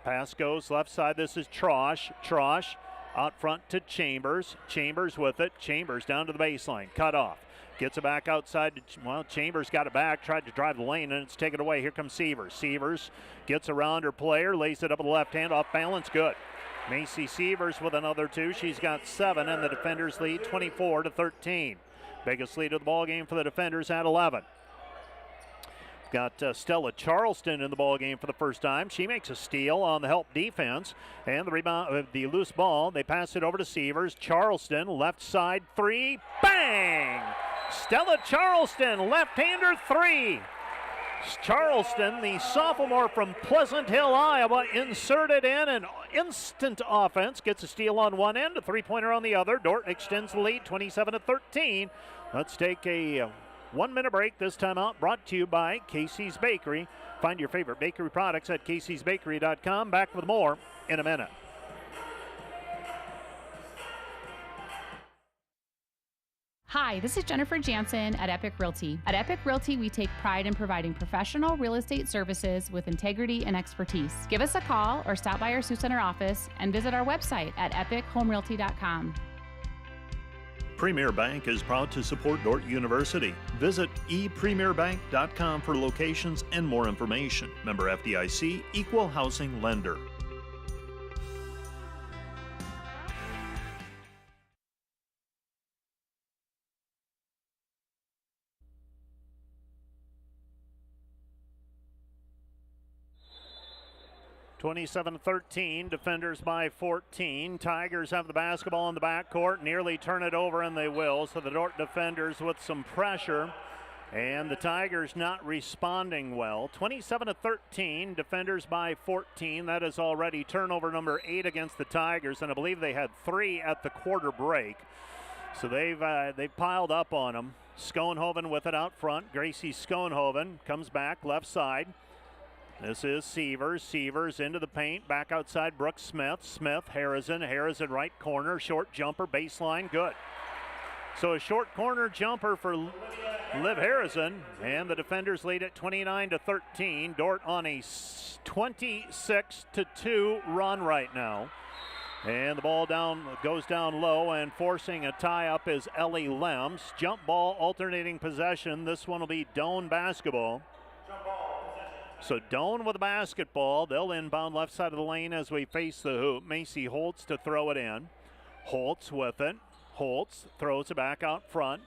Pass goes left side. This is Trosh. Trosh out front to Chambers. Chambers with it. Chambers down to the baseline. Cut off. Gets it back outside. Well, Chambers got it back. Tried to drive the lane, and it's taken away. Here comes Sievers. Sievers gets around her player. Lays it up with the left hand. Off balance. Good. Macy Sievers with another 2. She's got 7, and the defenders lead 24-13. Biggest lead of the ball game for the defenders at 11. Got Stella Charleston in the ball game for the first time. She makes a steal on the help defense. And the rebound, the loose ball, they pass it over to Sievers. Charleston, left side 3. Bang! Stella Charleston, left-hander 3. Charleston, the sophomore from Pleasant Hill, Iowa, inserted in an instant offense. Gets a steal on one end, a three-pointer on the other. Dordt extends the lead 27-13. Let's take a 1-minute break. This time out brought to you by Casey's Bakery. Find your favorite bakery products at caseysbakery.com. Back with more in a minute. Hi, this is Jennifer Jansen at Epic Realty. At Epic Realty, we take pride in providing professional real estate services with integrity and expertise. Give us a call or stop by our Sioux Center office and visit our website at epichomerealty.com. Premier Bank is proud to support Dordt University. Visit epremierbank.com for locations and more information. Member FDIC, Equal Housing Lender. (27-13), defenders by 14. Tigers have the basketball in the backcourt, nearly turn it over, and they will. So the Dordt defenders with some pressure, and the Tigers not responding well. 27-13, defenders by 14. That is already turnover number 8 against the Tigers, and I believe they had 3 at the quarter break. So they've piled up on them. Schoenhoven with it out front. Gracie Schoenhoven comes back left side. This is Sievers. Sievers into the paint. Back outside, Brooks Smith. Smith, Harrison. Harrison right corner. Short jumper, baseline, good. So a short corner jumper for Liv Harrison. And the defenders lead at 29-13. Dordt on a 26-2 run right now. And the ball goes down low, and forcing a tie-up is Ellie Lems. Jump ball, alternating possession. This one will be Doane basketball. So Doane with the basketball. They'll inbound left side of the lane as we face the hoop. Macy Holtz to throw it in. Holtz with it. Holtz throws it back out front.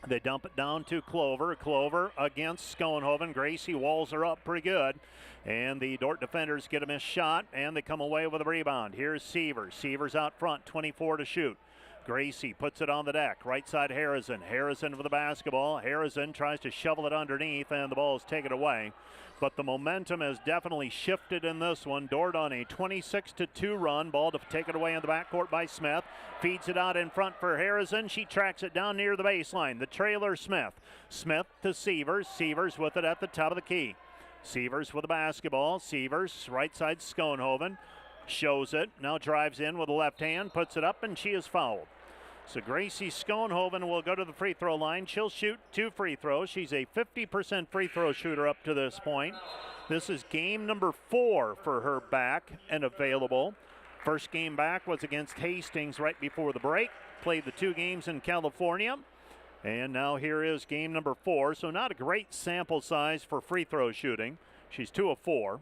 They dump it down to Clover. Clover against Schoenhoven. Gracie walls her up pretty good. And the Dordt defenders get a missed shot, and they come away with a rebound. Here's Sievers. Sievers out front, 24 to shoot. Gracie puts it on the deck. Right side Harrison. Harrison with the basketball. Harrison tries to shovel it underneath, and the ball is taken away. But the momentum has definitely shifted in this one. Dordt on a 26-2 run. Ball to take it away in the backcourt by Smith. Feeds it out in front for Harrison. She tracks it down near the baseline. The trailer Smith. Smith to Sievers. Sievers with it at the top of the key. Sievers with the basketball. Sievers right side Schoenhoven. Shows it. Now drives in with the left hand. Puts it up, and she is fouled. So Gracie Schoenhoven will go to the free throw line. She'll shoot 2 free throws. She's a 50% free throw shooter up to this point. This is game number 4 for her back and available. First game back was against Hastings right before the break. Played the 2 games in California. And now here is game number 4. So not a great sample size for free throw shooting. She's 2 of 4.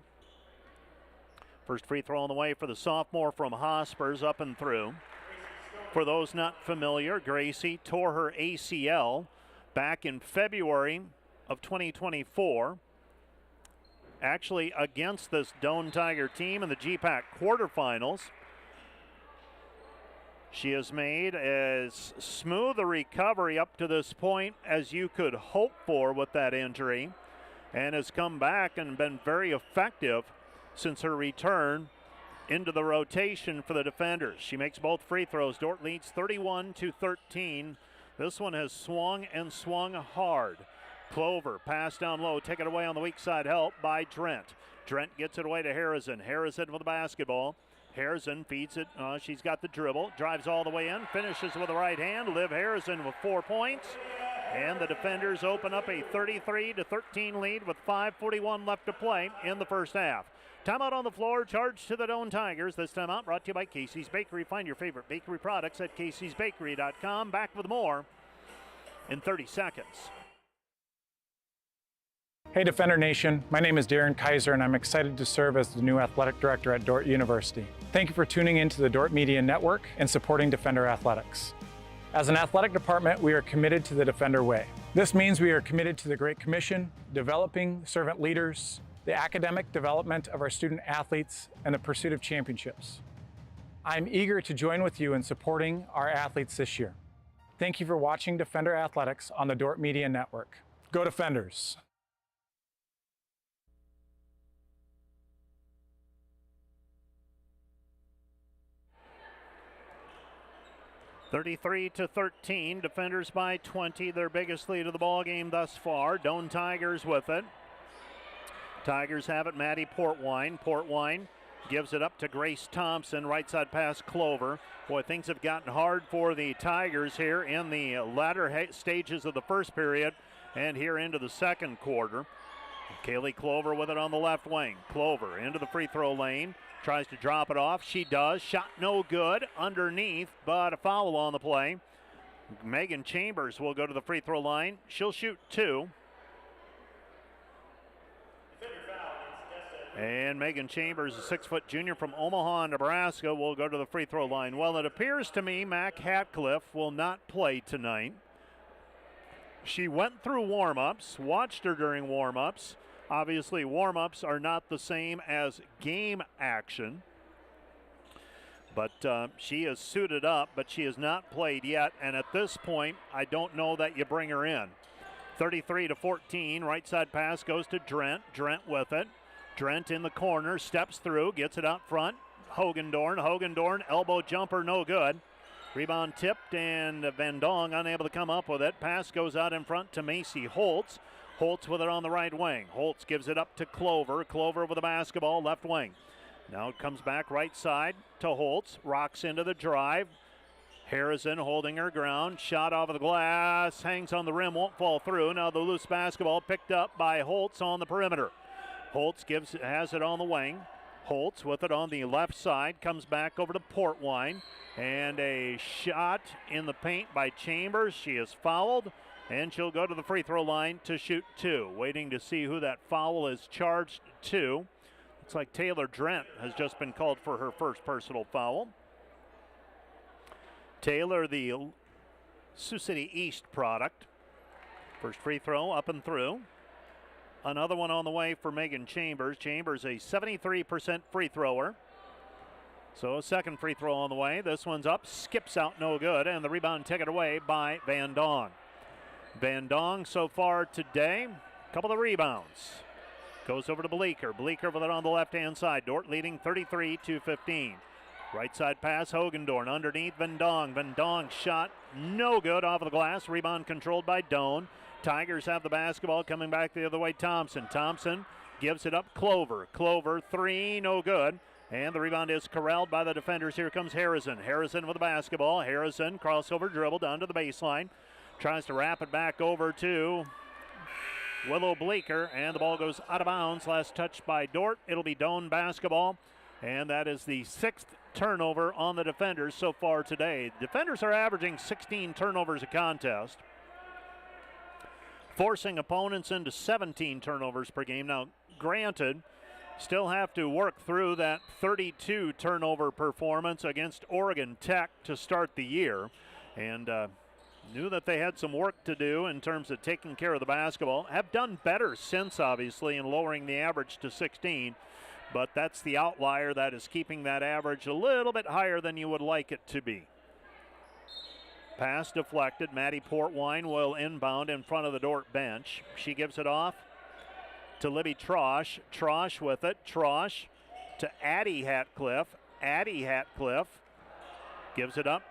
First free throw on the way for the sophomore from Hospers, up and through. For those not familiar, Gracie tore her ACL back in February of 2024. Actually against this Doane Tiger team in the GPAC quarterfinals. She has made as smooth a recovery up to this point as you could hope for with that injury, and has come back and been very effective since her return into the rotation for the defenders. She makes both free throws. Dordt leads 31-13. This one has swung and swung hard. Clover, pass down low, take it away on the weak side, help by Drent. Drent gets it away to Harrison. Harrison with the basketball. Harrison feeds it. She's got the dribble, drives all the way in, finishes with the right hand. Liv Harrison with 4 points. And the defenders open up a 33-13 lead with 5:41 left to play in the first half. Timeout on the floor, charge to the Doane Tigers. This timeout brought to you by Casey's Bakery. Find your favorite bakery products at caseysbakery.com. Back with more in 30 seconds. Hey Defender Nation, my name is Darren Kaiser and I'm excited to serve as the new athletic director at Dordt University. Thank you for tuning in to the Dordt Media Network and supporting Defender Athletics. As an athletic department, we are committed to the Defender way. This means we are committed to the Great Commission, developing servant leaders, the academic development of our student athletes, and the pursuit of championships. I'm eager to join with you in supporting our athletes this year. Thank you for watching Defender Athletics on the Dordt Media Network. Go Defenders! 33-13, defenders by 20, their biggest lead of the ball game thus far. Doane Tigers with it. Tigers have it, Maddie Portwine. Portwine gives it up to Grace Thompson, right side pass Clover. Boy, things have gotten hard for the Tigers here in the latter stages of the first period and here into the second quarter. Kaylee Clover with it on the left wing. Clover into the free throw lane. Tries to drop it off. She does. Shot no good underneath, but a foul on the play. Megan Chambers will go to the free throw line. She'll shoot 2. And Megan Chambers, a 6-foot junior from Omaha, Nebraska, will go to the free throw line. Well, it appears to me Mac Hatcliffe will not play tonight. She went through warm-ups, watched her during warm-ups. Obviously, warm-ups are not the same as game action. But she is suited up, but she has not played yet. And at this point, I don't know that you bring her in. 33-14, right side pass goes to Drent. Drent with it. Drent in the corner, steps through, gets it out front. Hogendorn, elbow jumper, no good. Rebound tipped, and Van Dong unable to come up with it. Pass goes out in front to Macy Holtz. Holtz with it on the right wing. Holtz gives it up to Clover. Clover with the basketball, left wing. Now it comes back right side to Holtz. Rocks into the drive. Harrison holding her ground. Shot off of the glass. Hangs on the rim, won't fall through. Now the loose basketball picked up by Holtz on the perimeter. Holtz has it on the wing. Holtz with it on the left side. Comes back over to Portwine. And a shot in the paint by Chambers. She is fouled. And she'll go to the free throw line to shoot 2. Waiting to see who that foul is charged to. Looks like Taylor Drent has just been called for her first personal foul. Taylor, the Sioux City East product. First free throw up and through. Another one on the way for Megan Chambers. Chambers, a 73% free thrower. So a second free throw on the way. This one's up, skips out, no good. And the rebound taken away by Van Dong. Van Dong so far today, a couple of rebounds. Goes over to Bleeker. Bleeker with it on the left-hand side. Dordt leading 33-15. Right side pass, Hogendorn underneath Van Dong. Van Dong shot no good off of the glass. Rebound controlled by Doane. Tigers have the basketball coming back the other way. Thompson gives it up. Clover, 3, no good. And the rebound is corralled by the defenders. Here comes Harrison. Harrison with the basketball. Harrison, crossover dribble down to the baseline. Tries to wrap it back over to Willow Bleeker, and the ball goes out of bounds. Last touch by Dordt. It'll be Doane basketball, and that is the 6th turnover on the defenders so far today. Defenders are averaging 16 turnovers a contest. forcing opponents into 17 turnovers per game. Now, granted, still have to work through that 32 turnover performance against Oregon Tech to start the year. And knew that they had some work to do in terms of taking care of the basketball. Have done better since, obviously, in lowering the average to 16. But that's the outlier that is keeping that average a little bit higher than you would like it to be. Pass deflected. Maddie Portwine will inbound in front of the Dordt bench. She gives it off to Libby Trosh. Trosh with it. Trosh to Addie Hatcliffe. Addie Hatcliffe gives it up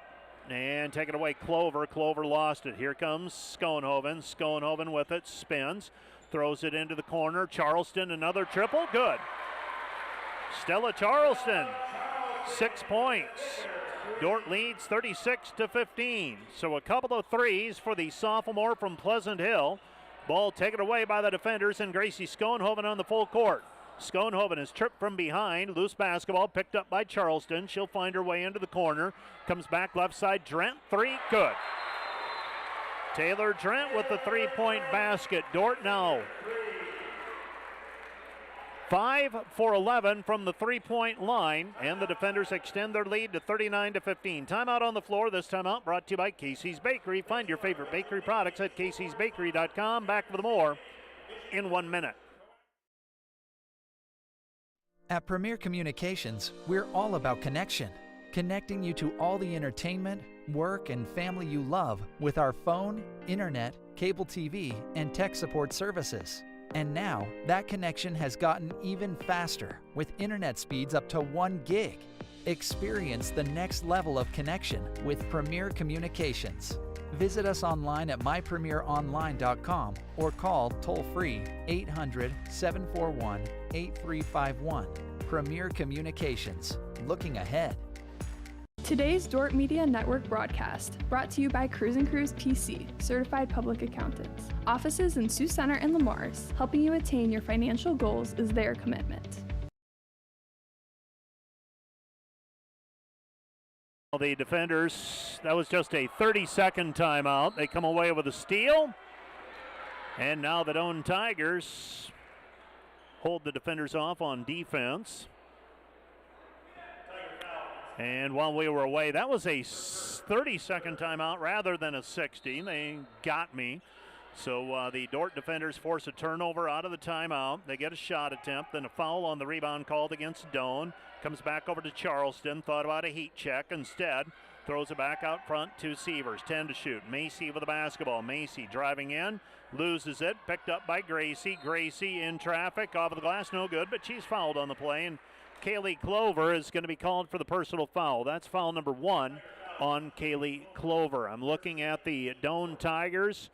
and take it away. Clover. Clover lost it. Here comes Schoenhoven. Schoenhoven with it. Spins. Throws it into the corner. Charleston, another triple. Good. Stella Charleston, 6 points. Dordt leads 36-15. So a couple of threes for the sophomore from Pleasant Hill. Ball taken away by the defenders, and Gracie Schoenhoven on the full court. Schoenhoven is tripped from behind. Loose basketball picked up by Charleston. She'll find her way into the corner. Comes back left side. Drent, three, good. Taylor Drent with the three-point basket. Dordt now 5 for 11 from the three-point line, and the defenders extend their lead to 39-15. Timeout on the floor. This timeout brought to you by Casey's Bakery. Find your favorite bakery products at caseysbakery.com. Back with more in 1 minute. At Premier Communications, we're all about connection, connecting you to all the entertainment, work, and family you love with our phone, internet, cable TV, and tech support services. And now, that connection has gotten even faster with internet speeds up to 1 gig. Experience the next level of connection with Premier Communications. Visit us online at mypremieronline.com or call toll-free 800-741-8351. Premier Communications, looking ahead. Today's Dordt Media Network broadcast, brought to you by Cruise & Cruise PC, certified public accountants. Offices in Sioux Center and Lamars, helping you attain your financial goals is their commitment. The defenders, that was just a 30-second timeout. They come away with a steal. And now the Doane Tigers hold the defenders off on defense. And while we were away, that was a 30-second timeout rather than a 60. They got me. So the Dordt defenders force a turnover out of the timeout. They get a shot attempt, then a foul on the rebound called against Doane. Comes back over to Charleston. Thought about a heat check. Instead, throws it back out front to Sievers. 10 to shoot. Macy with the basketball. Macy driving in. Loses it. Picked up by Gracie. Gracie in traffic. Off of the glass. No good, but she's fouled on the play. And Kaylee Clover is going to be called for the personal foul. That's foul number 1 on Kaylee Clover. I'm looking at the Doane Tigers.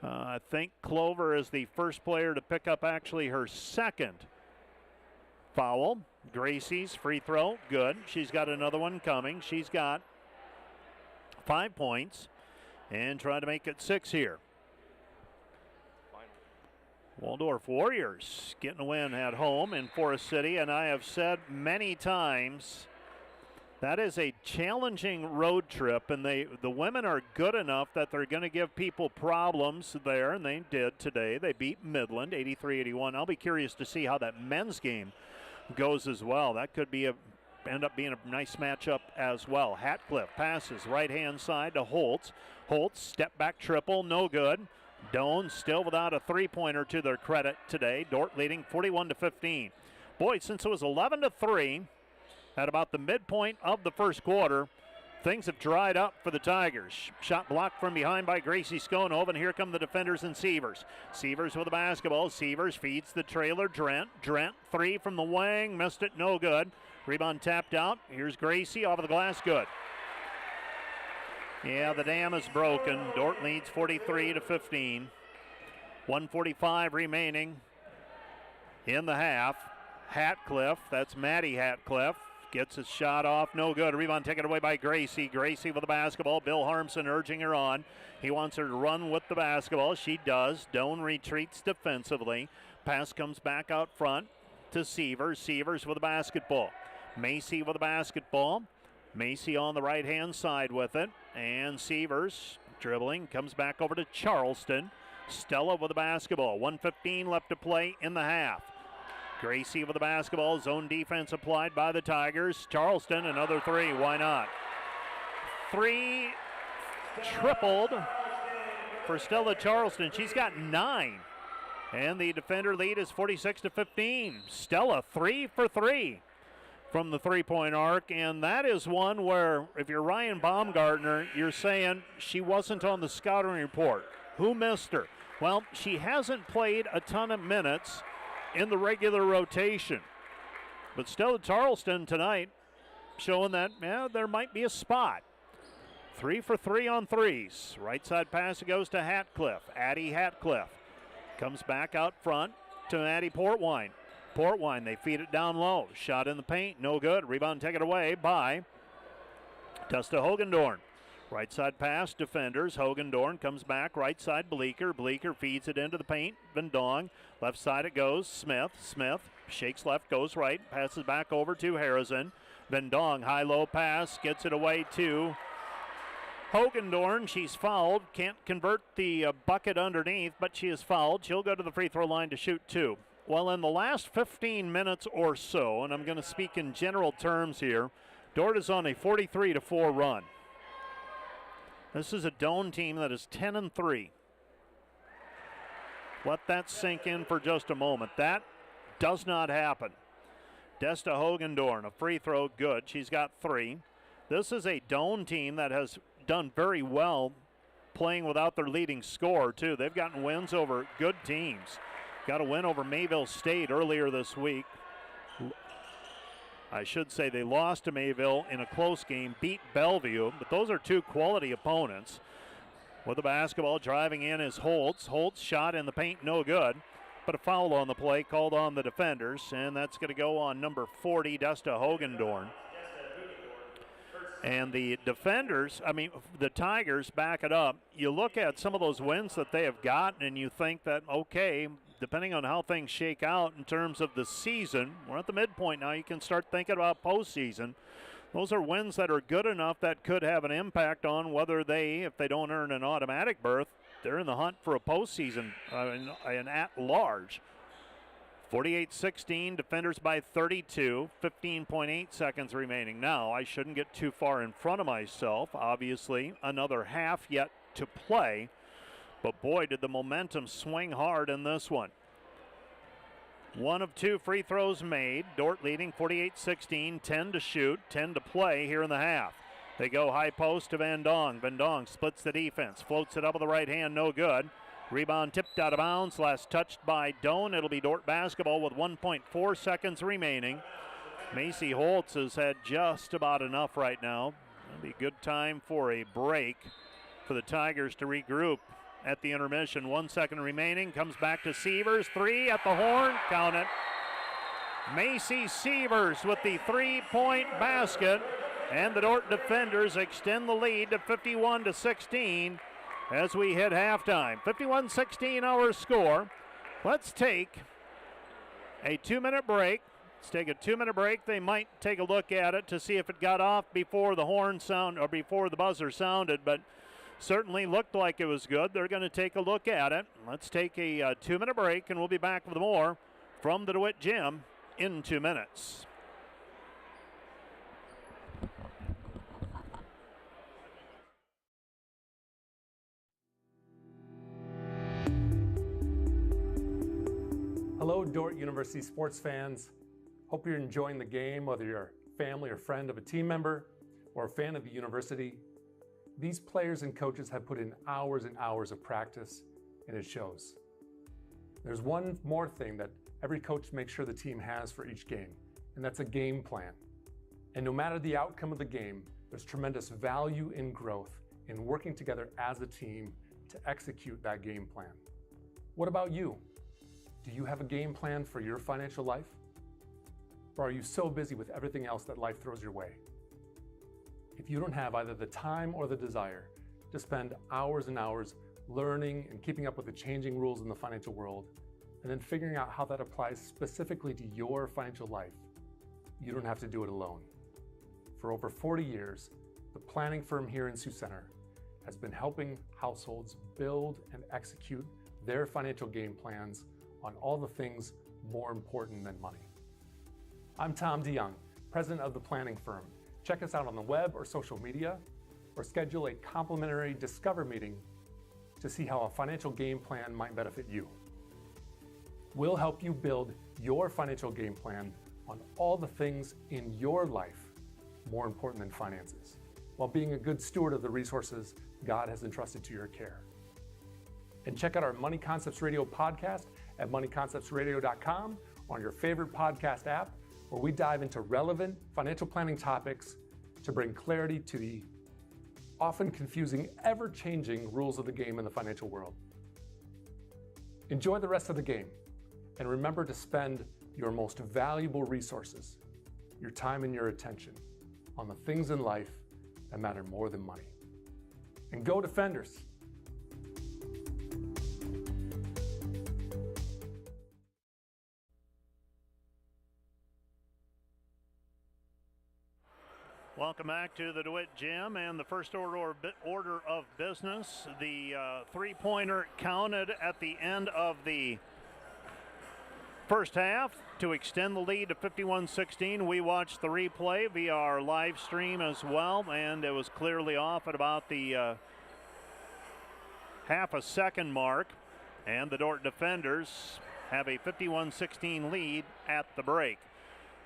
I think Clover is the first player to pick up actually her second foul. Gracie's free throw, good. She's got another one coming. She's got 5 points and trying to make it 6 here. Waldorf Warriors getting a win at home in Forest City, and I have said many times that is a challenging road trip, and the women are good enough that they're going to give people problems there, and they did today. They beat Midland 83-81. I'll be curious to see how that men's game goes as well. That could be end up being a nice matchup as well. Hatcliffe passes right-hand side to Holtz. Holtz step back triple, no good. Doane still without a three-pointer to their credit today. Dordt leading 41-15. Boy, since it was 11-3 at about the midpoint of the first quarter, things have dried up for the Tigers. Shot blocked from behind by Gracie Schoenhoven. Here come the defenders and Sievers. Sievers with the basketball. Sievers feeds the trailer. Drent. Drent, three from the wing. Missed it, no good. Rebound tapped out. Here's Gracie off of the glass, good. Yeah, the dam is broken. Dordt leads 43-15. 1:45 remaining in the half. Hatcliffe, that's Maddie Hatcliffe, gets his shot off, no good. Rebound taken away by Gracie. Gracie with the basketball. Bill Harmson urging her on. He wants her to run with the basketball. She does. Doane retreats defensively. Pass comes back out front to Sievers. Sievers with the basketball. Macy with the basketball. Macy on the right-hand side with it. And Sievers dribbling, comes back over to Charleston. Stella with the basketball. 1:15 left to play in the half. Gracie with the basketball. Zone defense applied by the Tigers. Charleston, another three. Why not? Three tripled for Stella Charleston. She's got 9. And the defender lead is 46-15. Stella 3 for 3 from the three-point arc. And that is one where, if you're Ryan Baumgartner, you're saying she wasn't on the scouting report. Who missed her? Well, she hasn't played a ton of minutes in the regular rotation. But Stella Charleston tonight showing that, there might be a spot. 3 for 3 on threes. Right side pass goes to Hatcliffe. Addie Hatcliffe comes back out front to Addie Portwine. Portwine, they feed it down low. Shot in the paint, no good. Rebound taken away by Desta Hogendorn. Right side pass, defenders. Hogendorn comes back, right side, Bleeker. Bleeker feeds it into the paint. Vendong, left side it goes. Smith shakes left, goes right. Passes back over to Harrison. Vendong, high-low pass, gets it away to Hogendorn. She's fouled. Can't convert the bucket underneath, but she is fouled. She'll go to the free throw line to shoot 2. Well, in the last 15 minutes or so, and I'm going to speak in general terms here, Dordt is on a 43-4 run. This is a Doane team that is 10-3. Let that sink in for just a moment. That does not happen. Desta Hogendorn, a free throw, good. She's got 3. This is a Doane team that has done very well playing without their leading scorer, too. They've gotten wins over good teams. Got a win over Mayville State earlier this week. I should say they lost to Mayville in a close game, beat Bellevue, but those are 2 quality opponents. With the basketball, driving in is Holtz. Holtz shot in the paint, no good, but a foul on the play called on the defenders, and that's going to go on number 40, Desta Hogendorn. And the defenders, the Tigers back it up. You look at some of those wins that they have gotten, and you think that, okay, depending on how things shake out in terms of the season, we're at the midpoint now, you can start thinking about postseason. Those are wins that are good enough that could have an impact on whether they, if they don't earn an automatic berth, they're in the hunt for a postseason, an at-large. 48-16, defenders by 32, 15.8 seconds remaining. Now, I shouldn't get too far in front of myself. Obviously, another half yet to play. But boy, did the momentum swing hard in this one. 1 of 2 free throws made. Dordt leading 48-16, 10 to shoot, 10 to play here in the half. They go high post to Van Dong. Van Dong splits the defense, floats it up with the right hand, no good. Rebound tipped out of bounds, last touched by Doane. It'll be Dordt basketball with 1.4 seconds remaining. Macy Holtz has had just about enough right now. It'll be a good time for a break for the Tigers to regroup at the intermission. 1 second remaining, comes back to Sievers. 3 at the horn, count it. Macy Sievers with the 3-point basket, and the Dordt defenders extend the lead to 51-16 as we hit halftime. 51-16 our score. Let's take a 2-minute break. Let's take a 2-minute break. They might take a look at it to see if it got off before the horn sound or before the buzzer sounded, but certainly looked like it was good. They're going to take a look at it. Let's take a 2-minute break, and we'll be back with more from the DeWitt Gym in 2 minutes. Hello, Dordt University sports fans. Hope you're enjoying the game, whether you're a family or friend of a team member or a fan of the university. These players and coaches have put in hours and hours of practice, and it shows. There's one more thing that every coach makes sure the team has for each game, and that's a game plan. And no matter the outcome of the game, there's tremendous value in growth in working together as a team to execute that game plan. What about you? Do you have a game plan for your financial life? Or are you so busy with everything else that life throws your way? If you don't have either the time or the desire to spend hours and hours learning and keeping up with the changing rules in the financial world, and then figuring out how that applies specifically to your financial life, you don't have to do it alone. For over 40 years, the planning firm here in Sioux Center has been helping households build and execute their financial game plans on all the things more important than money. I'm Tom DeYoung, president of the planning firm. Check us out on the web or social media, or schedule a complimentary Discover meeting to see how a financial game plan might benefit you. We'll help you build your financial game plan on all the things in your life more important than finances, while being a good steward of the resources God has entrusted to your care. And check out our Money Concepts Radio podcast at moneyconceptsradio.com or on your favorite podcast app, where we dive into relevant financial planning topics to bring clarity to the often confusing, ever-changing rules of the game in the financial world. Enjoy the rest of the game, and remember to spend your most valuable resources, your time and your attention, on the things in life that matter more than money. And go Defenders! Welcome back to the DeWitt Gym, and the first order of business. The three-pointer counted at the end of the first half to extend the lead to 51-16. We watched the replay via our live stream as well, and it was clearly off at about the half a second mark, and the Dordt defenders have a 51-16 lead at the break.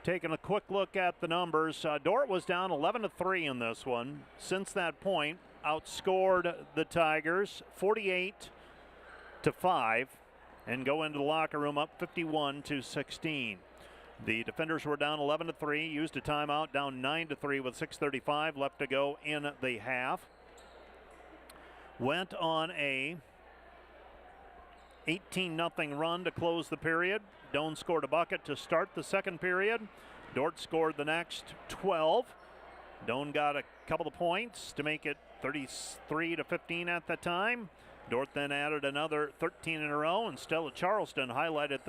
Taking a quick look at the numbers, Dordt was down 11-3 in this one. Since that point, outscored the Tigers 48-5 and go into the locker room up 51-16. The defenders were down 11-3, used a timeout, down 9-3 with 6:35 left to go in the half. Went on a 18-0 run to close the period. Doane scored a bucket to start the second period. Dordt scored the next 12. Doane got a couple of points to make it 33-15 at the time. Dordt then added another 13 in a row, and Stella Charleston highlighted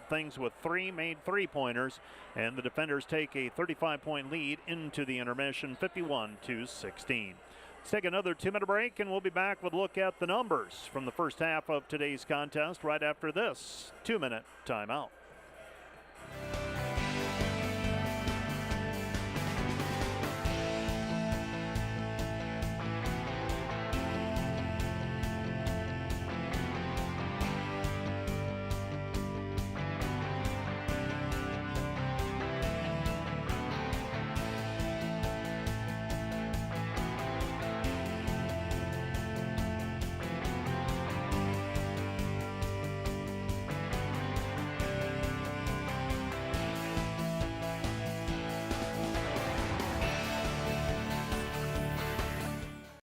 things with three made three-pointers, and the defenders take a 35-point lead into the intermission, 51-16. Let's take another 2-minute break, and we'll be back with a look at the numbers from the first half of today's contest right after this 2-minute timeout.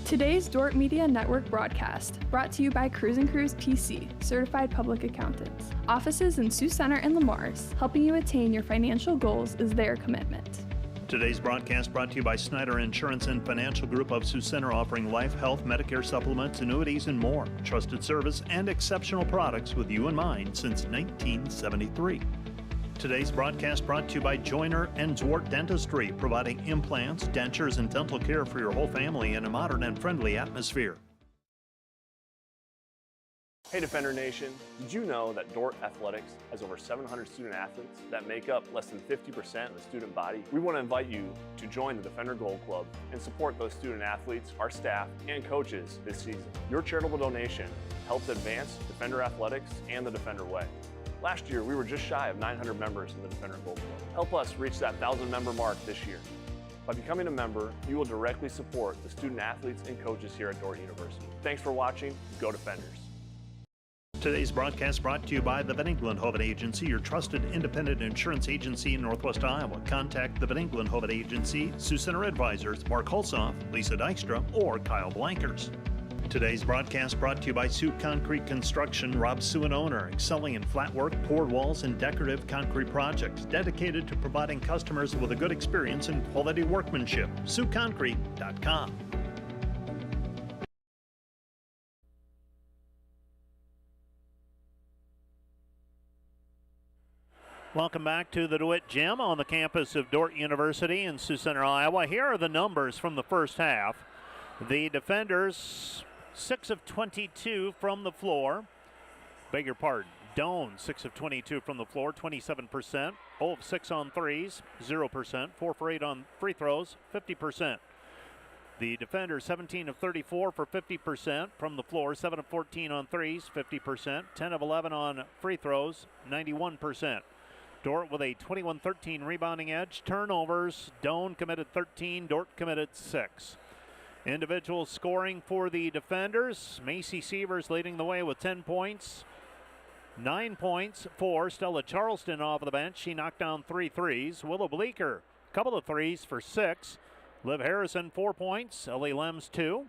Today's Dordt Media Network broadcast, brought to you by Cruise & Cruise PC, certified public accountants. Offices in Sioux Center and Lamars, helping you attain your financial goals is their commitment. Today's broadcast brought to you by Snyder Insurance and Financial Group of Sioux Center, offering life, health, Medicare supplements, annuities, and more. Trusted service and exceptional products with you in mind since 1973. Today's broadcast brought to you by Joyner and Dordt Dentistry, providing implants, dentures, and dental care for your whole family in a modern and friendly atmosphere. Hey Defender Nation, did you know that Dordt Athletics has over 700 student athletes that make up less than 50% of the student body? We want to invite you to join the Defender Gold Club and support those student athletes, our staff, and coaches this season. Your charitable donation helps advance Defender Athletics and the Defender Way. Last year, we were just shy of 900 members in the Defender Gold Club. Help us reach that 1,000 member mark this year. By becoming a member, you will directly support the student athletes and coaches here at Dordt University. Thanks for watching. Go Defenders. Today's broadcast brought to you by the Van Engelen-Hoven Agency, your trusted independent insurance agency in Northwest Iowa. Contact the Van Engelen-Hoven Agency, Sioux Center Advisors, Mark Hulsoff, Lisa Dykstra, or Kyle Blankers. Today's broadcast brought to you by Sioux Concrete Construction, Rob Sioux and owner, excelling in flat work, poured walls, and decorative concrete projects, dedicated to providing customers with a good experience and quality workmanship. SiouxConcrete.com. Welcome back to the DeWitt Gym on the campus of Dordt University in Sioux Center, Iowa. Here are the numbers from the first half. The defenders, 6 of 22 from the floor. Beg your pardon. Doane, 6 of 22 from the floor, 27%. 0 of 6 on threes, 0%. 4 for 8 on free throws, 50%. The defenders, 17 of 34 for 50% from the floor, 7 of 14 on threes, 50%. 10 of 11 on free throws, 91%. Dordt with a 21-13 rebounding edge. Turnovers, Doane committed 13, Dordt committed 6. Individual scoring for the defenders. Macy Sievers leading the way with 10 points. 9 points for Stella Charleston off of the bench. She knocked down 3 threes. Willow Bleeker, a couple of threes for 6. Liv Harrison, 4 points. Ellie Lems, 2.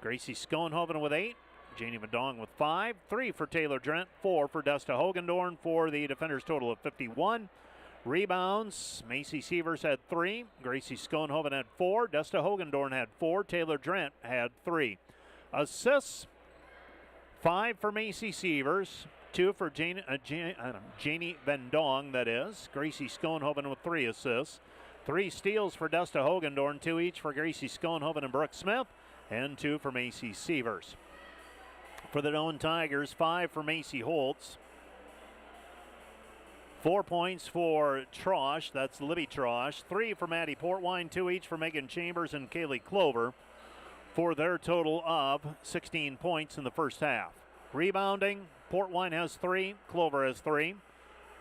Gracie Schoenhoven with 8. Janie Madong with 5. 3 for Taylor Drent. 4 for Desta Hogendorn for the defenders' total of 51. Rebounds, Macy Sievers had 3. Gracie Schoenhoven had 4. Desta Hogendorn had 4. Taylor Drent had 3. Assists, 5 for Macy Sievers. 2 for Janie Vendong, that is. Gracie Schoenhoven with 3 assists. 3 steals for Desta Hogendorn, 2 each for Gracie Schoenhoven and Brooke Smith, and 2 for Macy Sievers. For the Doane Tigers, 5 for Macy Holtz. 4 points for Trosh, that's Libby Trosh. 3 for Maddie Portwine, 2 each for Megan Chambers and Kaylee Clover, for their total of 16 points in the first half. Rebounding, Portwine has 3, Clover has 3.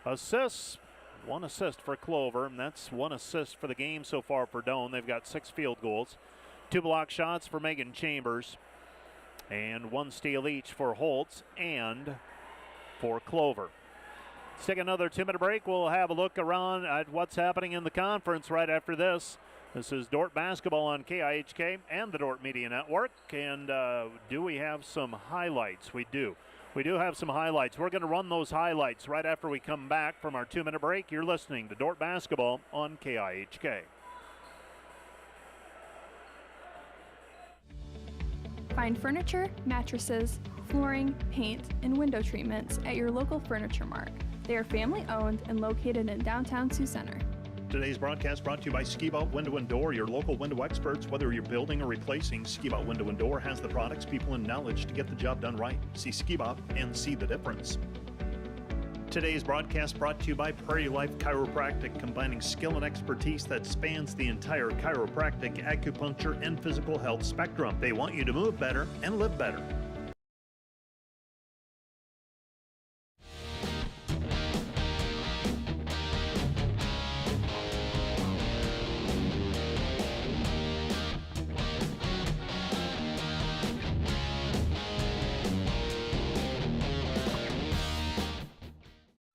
Assists, 1 assist for Clover, and that's 1 assist for the game so far for Doane. They've got 6 field goals. 2 block shots for Megan Chambers, and 1 steal each for Holtz and for Clover. Let's take another 2-minute break. We'll have a look around at what's happening in the conference right after this. This is Dordt basketball on KIHK and the Dordt Media Network. And do we have some highlights? We do. We do have some highlights. We're going to run those highlights right after we come back from our 2-minute break. You're listening to Dordt basketball on KIHK. Find furniture, mattresses, flooring, paint, and window treatments at your local Furniture Mart. They are family owned and located in downtown Sioux Center. Today's broadcast brought to you by Ski-Bout Window and Door, your local window experts. Whether you're building or replacing, Ski-Bout Window and Door has the products, people, and knowledge to get the job done right. See Ski-Bout and see the difference. Today's broadcast brought to you by Prairie Life Chiropractic, combining skill and expertise that spans the entire chiropractic, acupuncture, and physical health spectrum. They want you to move better and live better.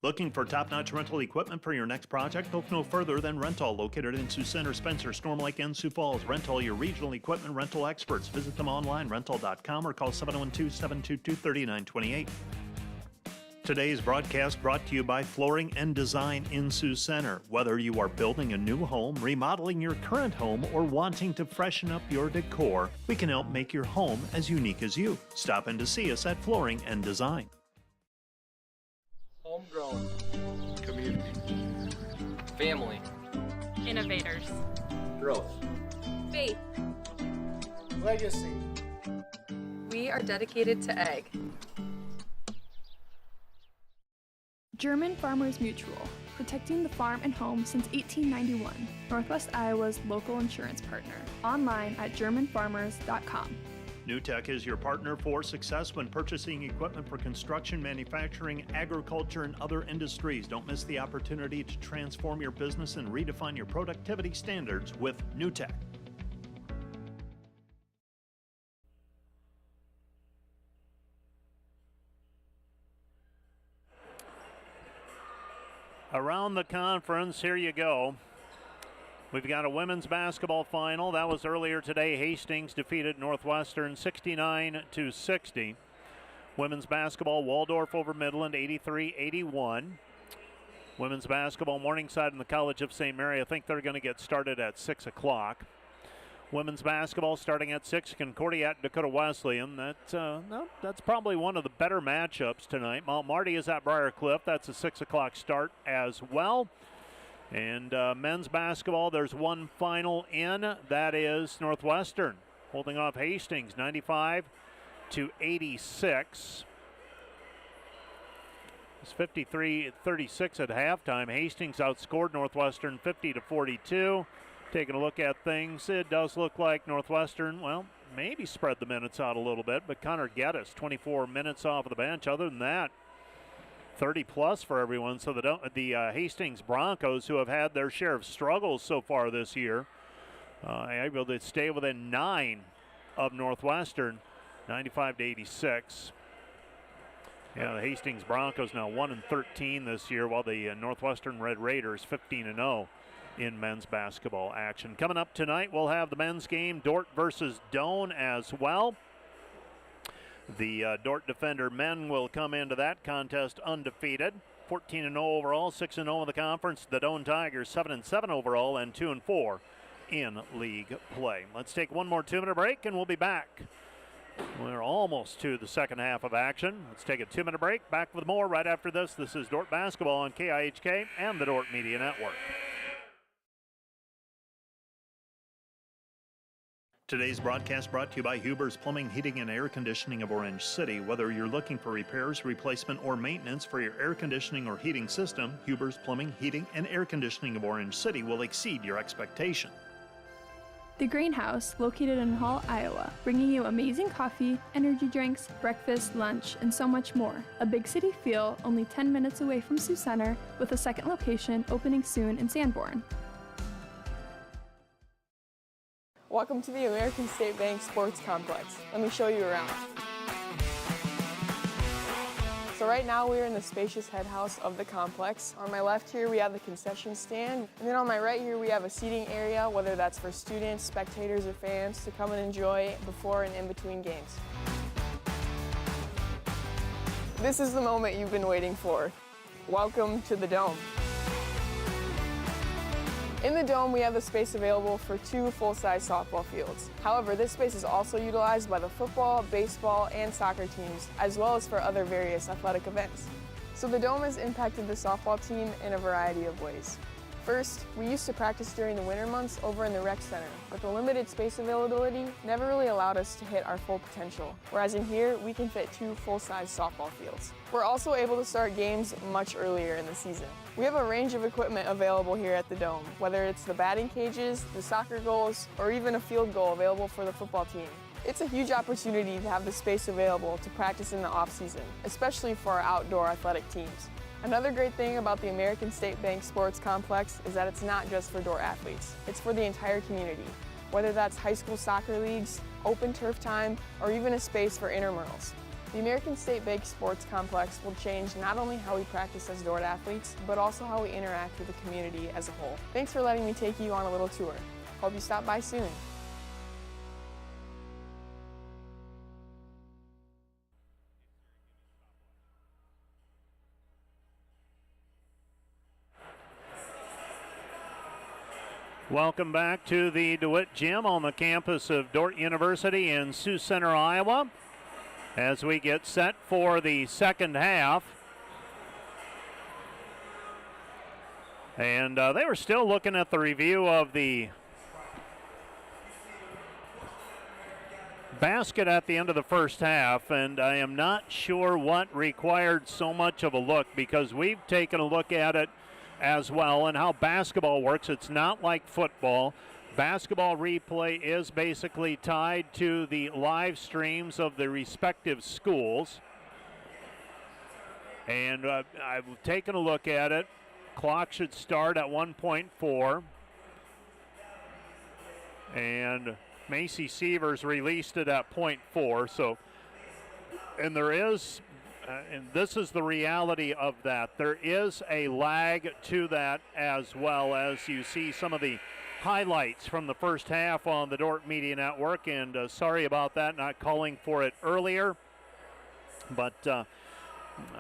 Looking for top-notch rental equipment for your next project? Look no further than Rental, located in Sioux Center, Spencer, Storm Lake, and Sioux Falls. Rental, your regional equipment rental experts. Visit them online, rental.com, or call 712-722-3928. Today's broadcast brought to you by Flooring and Design in Sioux Center. Whether you are building a new home, remodeling your current home, or wanting to freshen up your decor, we can help make your home as unique as you. Stop in to see us at Flooring and Design. Homegrown. Community. Family. Innovators. Growth. Faith. Legacy. We are dedicated to egg. German Farmers Mutual, protecting the farm and home since 1891. Northwest Iowa's local insurance partner. Online at germanfarmers.com. NewTek is your partner for success when purchasing equipment for construction, manufacturing, agriculture, and other industries. Don't miss the opportunity to transform your business and redefine your productivity standards with NewTek. Around the conference, here you go. We've got a women's basketball final. That was earlier today. Hastings defeated Northwestern 69-60. Women's basketball, Waldorf over Midland 83-81. Women's basketball, Morningside and the College of St. Mary. I think they're going to get started at 6 o'clock. Women's basketball starting at 6, Concordia at Dakota Wesleyan. That's probably one of the better matchups tonight. Mount Marty is at Briar Cliff. That's a 6 o'clock start as well. And men's basketball, there's one final in. That is Northwestern holding off Hastings 95-86. It's 53-36 at halftime. Hastings outscored Northwestern 50-42. Taking a look at things, it does look like Northwestern, well, maybe spread the minutes out a little bit, but Connor Geddes, 24 minutes off of the bench. Other than that, 30 plus for everyone. So the Hastings Broncos, who have had their share of struggles so far this year, able to stay within 9 of Northwestern, 95-86. Yeah, the Hastings Broncos now 1-13 this year, while the Northwestern Red Raiders 15-0 in men's basketball action. Coming up tonight, we'll have the men's game, Dordt versus Doane as well. The Dordt Defender men will come into that contest undefeated, 14-0 overall, 6-0 in the conference. The Doane Tigers 7-7 overall and 2-4 in league play. Let's take one more 2-minute break and we'll be back. We're almost to the second half of action. Let's take a 2-minute break. Back with more right after this. This is Dordt Basketball on KIHK and the Dordt Media Network. Today's broadcast brought to you by Huber's Plumbing, Heating, and Air Conditioning of Orange City. Whether you're looking for repairs, replacement, or maintenance for your air conditioning or heating system, Huber's Plumbing, Heating, and Air Conditioning of Orange City will exceed your expectation. The Greenhouse, located in Hall, Iowa, bringing you amazing coffee, energy drinks, breakfast, lunch, and so much more. A big city feel, only 10 minutes away from Sioux Center, with a second location opening soon in Sanborn. Welcome to the American State Bank Sports Complex. Let me show you around. So right now we're in the spacious head house of the complex. On my left here we have the concession stand, and then on my right here we have a seating area, whether that's for students, spectators, or fans to come and enjoy before and in between games. This is the moment you've been waiting for. Welcome to the Dome. In the Dome, we have the space available for 2 full-size softball fields. However, this space is also utilized by the football, baseball, and soccer teams, as well as for other various athletic events. So the Dome has impacted the softball team in a variety of ways. First, we used to practice during the winter months over in the rec center, but the limited space availability never really allowed us to hit our full potential, whereas in here, we can fit 2 full-size softball fields. We're also able to start games much earlier in the season. We have a range of equipment available here at the Dome, whether it's the batting cages, the soccer goals, or even a field goal available for the football team. It's a huge opportunity to have the space available to practice in the off-season, especially for our outdoor athletic teams. Another great thing about the American State Bank Sports Complex is that it's not just for Dordt athletes, it's for the entire community, whether that's high school soccer leagues, open turf time, or even a space for intramurals. The American State Bank Sports Complex will change not only how we practice as Dordt athletes, but also how we interact with the community as a whole. Thanks for letting me take you on a little tour. Hope you stop by soon. Welcome back to the DeWitt Gym on the campus of Dordt University in Sioux Center, Iowa, as we get set for the second half. And they were still looking at the review of the basket at the end of the first half, and I am not sure what required so much of a look, because we've taken a look at it as well and how basketball works. It's not like football. Basketball replay is basically tied to the live streams of the respective schools. And I've taken a look at it. Clock should start at 1.4. And Macy Sievers released it at 0.4. So, and there is, and this is the reality of that, there is a lag to that, as well as you see some of the highlights from the first half on the Dordt Media Network. And sorry about that, not calling for it earlier, but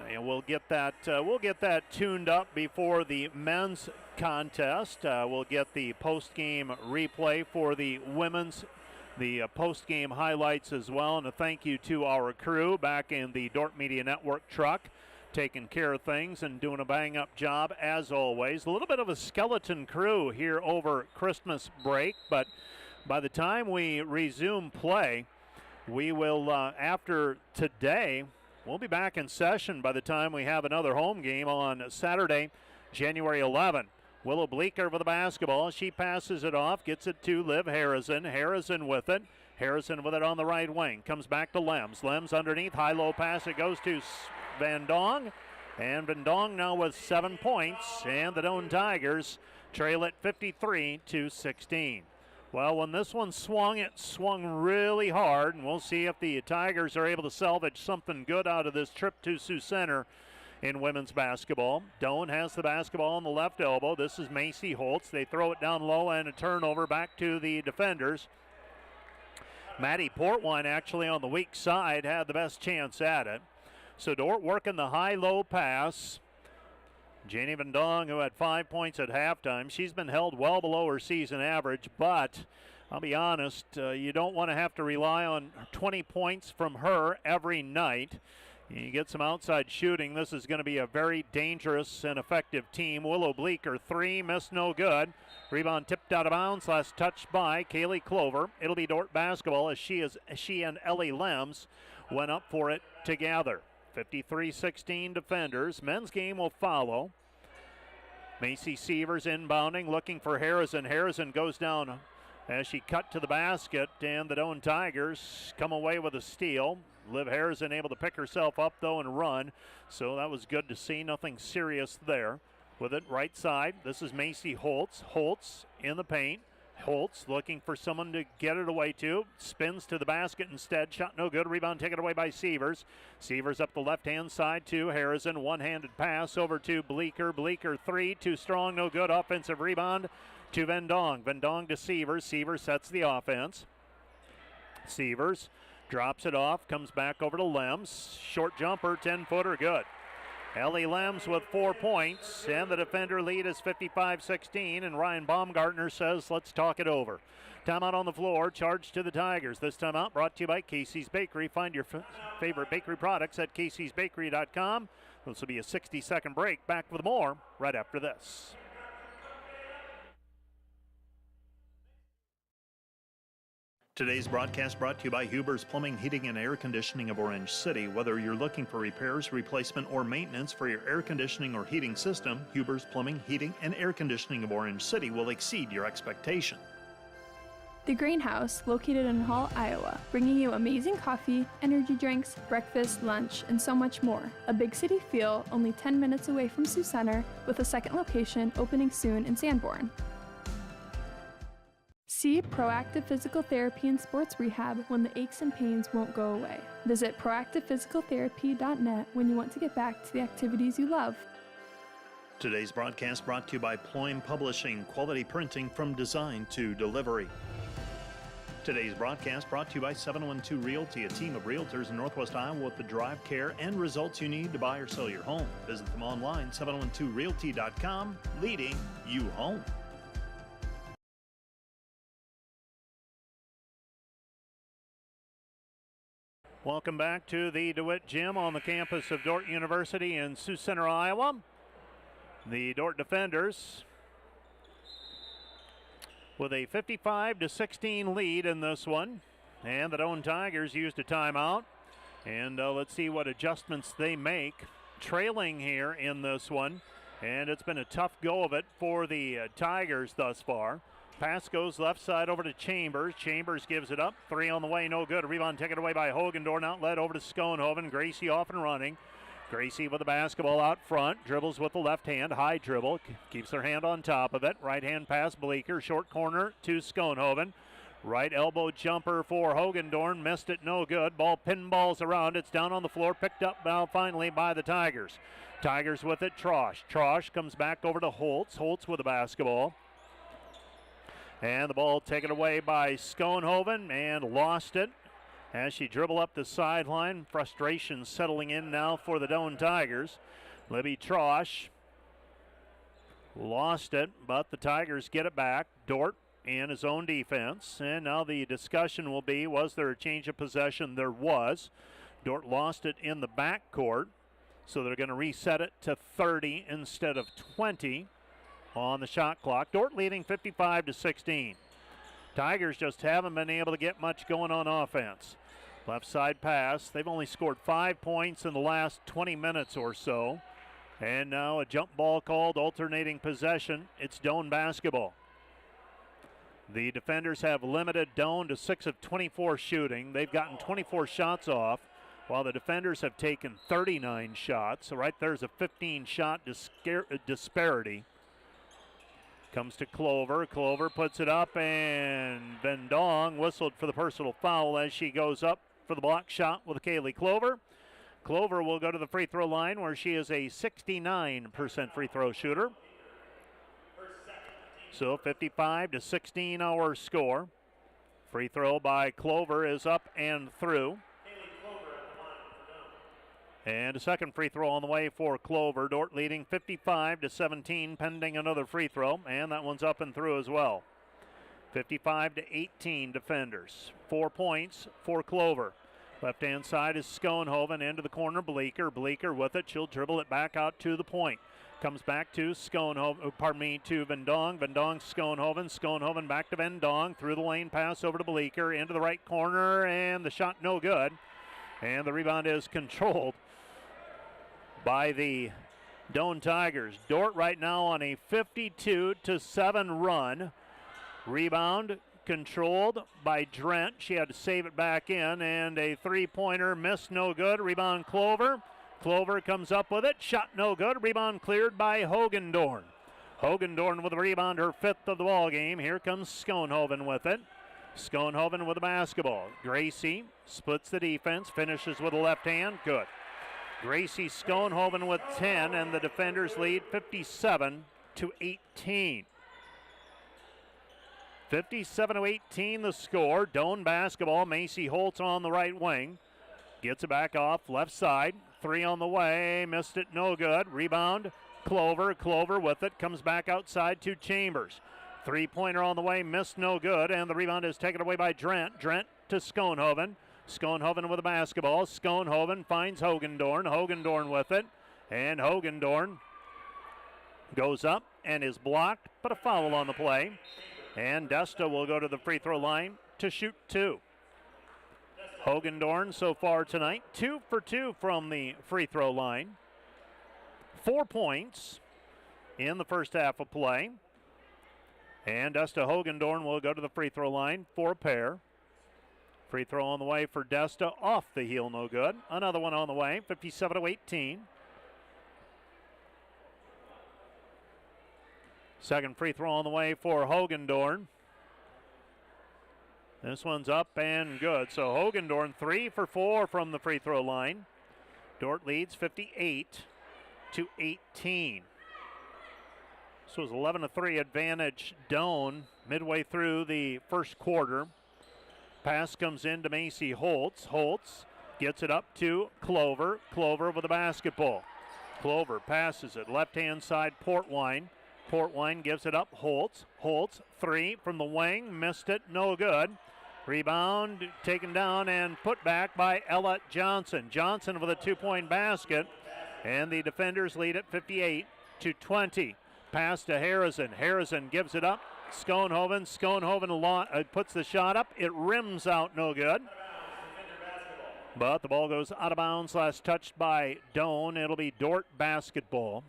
we'll get that tuned up before the men's contest. We'll get the post-game replay for the women's, the post-game highlights as well. And a thank you to our crew back in the Dordt Media Network truck, taking care of things and doing a bang-up job as always. A little bit of a skeleton crew here over Christmas break, but by the time we resume play, we will, after today, we'll be back in session by the time we have another home game on Saturday, January 11. Willow Bleeker with the basketball. She passes it off, gets it to Liv Harrison. Harrison with it. Harrison with it on the right wing. Comes back to Lems. Lems underneath. High-low pass. It goes to Van Dong. And Van Dong now with 7 points. And the Doane Tigers trail it 53-16. Well, when this one swung, it swung really hard. And we'll see if the Tigers are able to salvage something good out of this trip to Sioux Center in women's basketball. Doane has the basketball on the left elbow. This is Macy Holtz. They throw it down low and a turnover back to the defenders. Maddie Portwine actually on the weak side had the best chance at it. So Dordt working the high-low pass. Janie Van Dong, who had 5 points at halftime, she's been held well below her season average, but I'll be honest, you don't want to have to rely on 20 points from her every night. You get some outside shooting. This is going to be a very dangerous and effective team. Willow Bleeker, 3, missed no good. Rebound tipped out of bounds. Last touched by Kaylee Clover. It'll be Dordt basketball as she and Ellie Lems went up for it together. 53-16 defenders. Men's game will follow. Macy Sievers inbounding, looking for Harrison. Harrison goes down as she cut to the basket, and the Doane Tigers come away with a steal. Liv Harrison able to pick herself up, though, and run. So that was good to see. Nothing serious there. With it right side, this is Macy Holtz. Holtz in the paint. Holtz looking for someone to get it away to. Spins to the basket instead. Shot no good. Rebound taken away by Sievers. Sievers up the left-hand side to Harrison. One-handed pass over to Bleeker. Bleeker 3, too strong, no good. Offensive rebound to Van Dong. Van Dong to Sievers. Sievers sets the offense. Sievers drops it off, comes back over to Lems. Short jumper, 10-footer, good. Ellie Lems with 4 points, and the defender lead is 55-16, and Ryan Baumgartner says, let's talk it over. Timeout on the floor, charge to the Tigers. This timeout brought to you by Casey's Bakery. Find your favorite bakery products at caseysbakery.com. This will be a 60-second break. Back with more right after this. Today's broadcast brought to you by Huber's Plumbing, Heating, and Air Conditioning of Orange City. Whether you're looking for repairs, replacement, or maintenance for your air conditioning or heating system, Huber's Plumbing, Heating, and Air Conditioning of Orange City will exceed your expectation. The Greenhouse, located in Hall, Iowa, bringing you amazing coffee, energy drinks, breakfast, lunch, and so much more. A big city feel, only 10 minutes away from Sioux Center, with a second location opening soon in Sanborn. See Proactive Physical Therapy and Sports Rehab when the aches and pains won't go away. Visit proactivephysicaltherapy.net when you want to get back to the activities you love. Today's broadcast brought to you by Ployne Publishing, quality printing from design to delivery. Today's broadcast brought to you by 712 Realty, a team of realtors in Northwest Iowa with the drive, care, and results you need to buy or sell your home. Visit them online, 712realty.com, leading you home. Welcome back to the DeWitt Gym on the campus of Dordt University in Sioux Center, Iowa. The Dordt defenders with a 55-16 lead in this one. And the Doane Tigers used a timeout. And let's see what adjustments they make. Trailing here in this one. And it's been a tough go of it for the Tigers thus far. Pass goes left side over to Chambers. Chambers gives it up. 3 on the way, no good. Rebound taken away by Hogendorn. Outlet over to Schoenhoven. Gracie off and running. Gracie with the basketball out front. Dribbles with the left hand. High dribble. Keeps her hand on top of it. Right hand pass Bleeker. Short corner to Schoenhoven. Right elbow jumper for Hogendorn. Missed it, no good. Ball pinballs around. It's down on the floor. Picked up now finally by the Tigers. Tigers with it. Trosh. Trosh comes back over to Holtz. Holtz with the basketball. And the ball taken away by Schoenhoven and lost it as she dribbled up the sideline. Frustration settling in now for the Doane Tigers. Libby Trosh lost it, but the Tigers get it back. Dordt in his own defense. And now the discussion will be, was there a change of possession? There was. Dordt lost it in the backcourt, so they're going to reset it to 30 instead of 20. On the shot clock. Dordt leading 55-16. Tigers just haven't been able to get much going on offense. Left side pass. They've only scored 5 points in the last 20 minutes or so. And now a jump ball called, alternating possession. It's Doane basketball. The defenders have limited Doane to 6 of 24 shooting. They've gotten 24 shots off, while the defenders have taken 39 shots. So right there's a 15-shot disparity. Comes to Clover. Clover puts it up, and Vendong whistled for the personal foul as she goes up for the block shot with Kaylee Clover. Clover will go to the free throw line, where she is a 69% free throw shooter. So 55-16 our score. Free throw by Clover is up and through. And a second free throw on the way for Clover. Dordt leading 55-17, pending another free throw, and that one's up and through as well. 55-18 defenders. 4 points for Clover. Left-hand side is Schoenhoven into the corner. Bleeker with it. She'll dribble it back out to the point. Comes back to to Vendong. Vendong, Schoenhoven. Schoenhoven back to Vendong. Through the lane pass over to Bleeker. Into the right corner, and the shot no good. And the rebound is controlled by the Doane Tigers. Dordt right now on a 52-7 run. Rebound controlled by Drent. She had to save it back in, and a three-pointer missed, no good. Rebound Clover. Clover comes up with it. Shot no good. Rebound cleared by Hogendorn. Hogendorn with a rebound, her 5th of the ball game. Here comes Schoenhoven with it. Schoenhoven with the basketball. Gracie splits the defense, finishes with a left hand. Good. Gracie Schoenhoven with 10, and the defenders lead 57-18. 57-18 the score. Doane basketball. Macy Holtz on the right wing. Gets it back off left side. 3 on the way. Missed it, no good. Rebound, Clover. Clover with it. Comes back outside to Chambers. Three-pointer on the way. Missed, no good. And the rebound is taken away by Drent. Drent to Schoenhoven. Schoenhoven with the basketball. Schoenhoven finds Hogendorn. Hogendorn with it. And Hogendorn goes up and is blocked, but a foul on the play. And Desta will go to the free throw line to shoot 2. Hogendorn so far tonight, 2 for 2 from the free throw line. 4 points in the first half of play. And Desta Hogendorn will go to the free throw line for a pair. Free throw on the way for Desta, off the heel, no good. Another one on the way, 57-18. Second free throw on the way for Hogendorn. This one's up and good. So Hogendorn 3 for 4 from the free throw line. Dordt leads 58-18. So it's 11-3 advantage Doane midway through the first quarter. Pass comes in to Macy Holtz. Holtz gets it up to Clover. Clover with the basketball. Clover passes it left-hand side, Portwine. Portwine gives it up, Holtz. Holtz, 3 from the wing, missed it, no good. Rebound taken down and put back by Ella Johnson. Johnson with a 2-point basket, and the defenders lead at 58-20. Pass to Harrison. Harrison gives it up. Schoenhoven puts the shot up. It rims out, no good. But the ball goes out of bounds, last touched by Doane. It'll be Dordt basketball.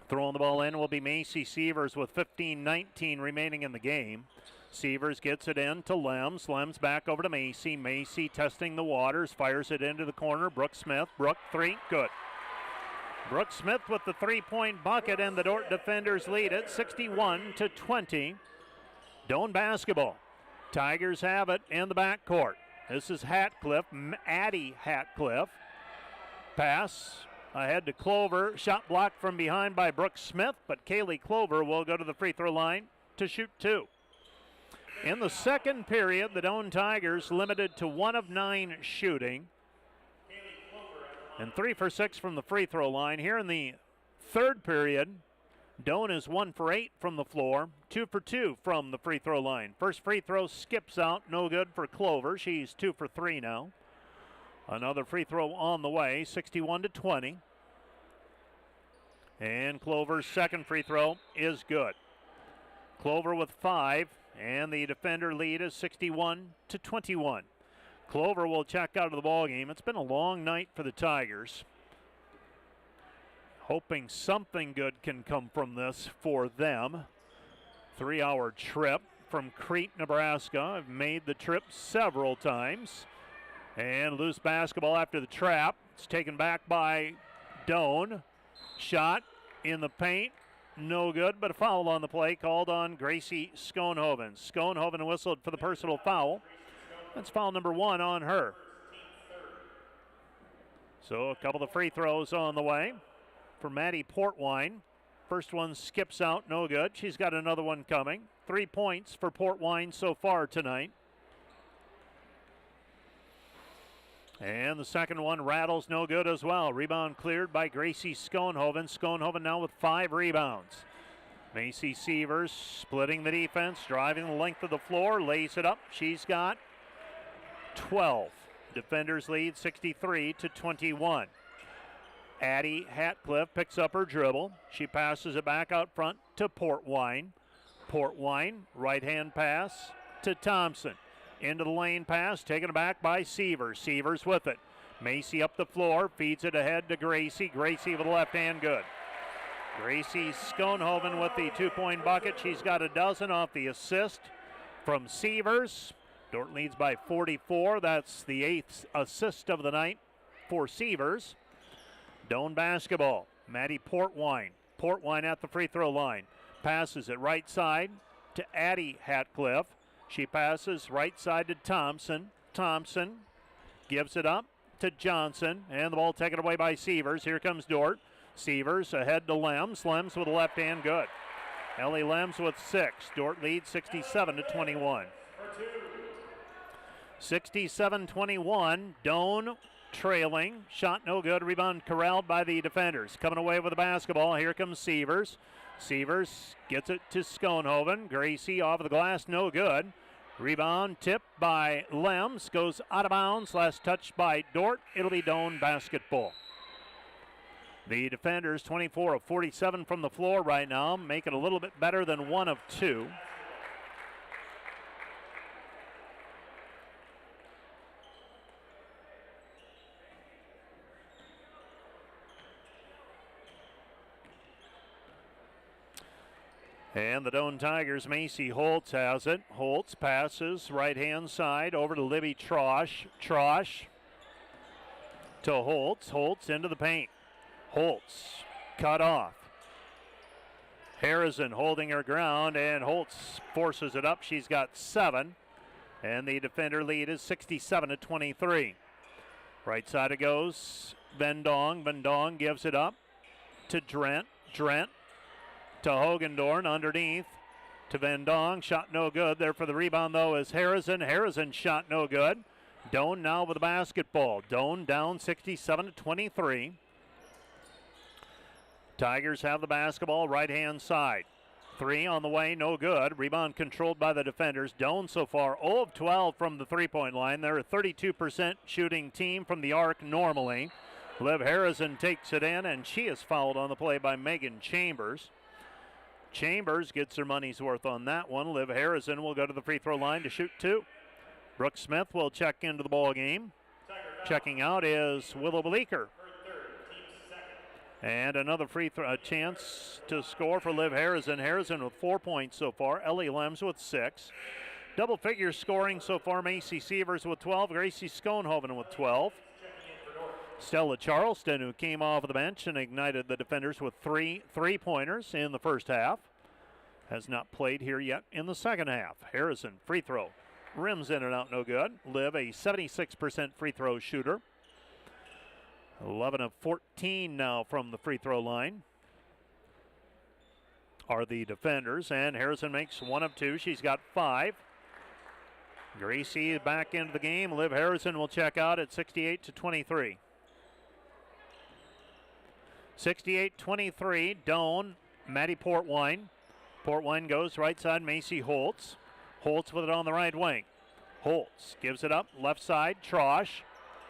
Throwing the ball in will be Macy Sievers with 15-19 remaining in the game. Sievers gets it in to Lems. Lems back over to Macy. Macy testing the waters, fires it into the corner. Brooke Smith. Brooke, 3, good. Brooke Smith with the 3-point bucket, and the Dordt defenders lead it 61-20. Doane basketball. Tigers have it in the backcourt. This is Hatcliffe, Addie Hatcliffe. Pass ahead to Clover. Shot blocked from behind by Brooke Smith, but Kaylee Clover will go to the free throw line to shoot 2. In the second period, the Doane Tigers limited to 1 of 9 shooting and 3 for 6 from the free throw line. Here in the third period, Doane is 1 for 8 from the floor, 2 for 2 from the free throw line. First free throw skips out, no good for Clover. She's 2 for 3 now. Another free throw on the way, 61-20. And Clover's second free throw is good. Clover with 5, and the defender lead is 61-21. Clover will check out of the ball game. It's been a long night for the Tigers. Hoping something good can come from this for them. 3-hour trip from Crete, Nebraska. I've made the trip several times. And loose basketball after the trap. It's taken back by Doane. Shot in the paint. No good, but a foul on the play called on Gracie Schoenhoven. Schoenhoven whistled for the personal foul. That's foul number 1 on her. So a couple of free throws on the way for Maddie Portwine. First one skips out, no good. She's got another one coming. 3 points for Portwine so far tonight. And the second one rattles, no good as well. Rebound cleared by Gracie Schoenhoven. Schoenhoven now with 5 rebounds. Macy Sievers splitting the defense, driving the length of the floor, lays it up. She's got 12. Defenders lead 63-21. Addie Hatcliffe picks up her dribble. She passes it back out front to Portwine. Portwine, right-hand pass to Thompson. Into the lane pass, taken back by Sievers. Sievers with it. Macy up the floor, feeds it ahead to Gracie. Gracie with the left hand, good. Gracie Schoenhoven with the 2-point bucket. She's got a dozen off the assist from Sievers. Dordt leads by 44. That's the 8th assist of the night for Sievers. Doane basketball. Maddie Portwine. Portwine at the free throw line. Passes it right side to Addie Hatcliffe. She passes right side to Thompson. Thompson gives it up to Johnson, and the ball taken away by Sievers. Here comes Dordt. Sievers ahead to Lems. Lems with the left hand, good. Ellie Lems with 6. Dordt leads 67-21. 67-21. Doane trailing. Shot no good. Rebound corralled by the defenders. Coming away with the basketball. Here comes Sievers. Sievers gets it to Schoenhoven. Gracie off of the glass, no good. Rebound tipped by Lems. Goes out of bounds. Last touch by Dordt. It'll be Doane basketball. The defenders 24 of 47 from the floor right now. Make it a little bit better than 1 of 2. And the Doane Tigers, Macy Holtz has it. Holtz passes right-hand side over to Libby Trosh. Trosh to Holtz. Holtz into the paint. Holtz cut off. Harrison holding her ground, and Holtz forces it up. She's got 7, and the defender lead is 67-23. Right side it goes. Vendong. Vendong gives it up to Drent. Drent to Hogendorn underneath to Vendong. Shot no good. There for the rebound, though, is Harrison. Harrison shot no good. Doane now with the basketball. Doane down 67-23. Tigers have the basketball right-hand side. 3 on the way, no good. Rebound controlled by the defenders. Doane so far 0 of 12 from the three-point line. They're a 32% shooting team from the arc normally. Liv Harrison takes it in, and she is fouled on the play by Megan Chambers. Chambers gets her money's worth on that one. Liv Harrison will go to the free throw line to shoot 2. Brooke Smith will check into the ball game. Checking out is Willow Bleeker. And another free throw, a chance to score for Liv Harrison. Harrison with 4 points so far. Ellie Lems with 6. Double figure scoring so far. Macy Sievers with 12. Gracie Schoenhoven with 12. Stella Charleston, who came off the bench and ignited the defenders with 3 three-pointers in the first half, has not played here yet in the second half. Harrison, free throw. Rims in and out, no good. Liv, a 76% free throw shooter. 11 of 14 now from the free throw line are the defenders, and Harrison makes 1 of 2. She's got 5. Gracie back into the game. Liv Harrison will check out at 68-23. 68-23, Doane, Maddie Portwine. Portwine goes right side, Macy Holtz. Holtz with it on the right wing. Holtz gives it up, left side, Trosh.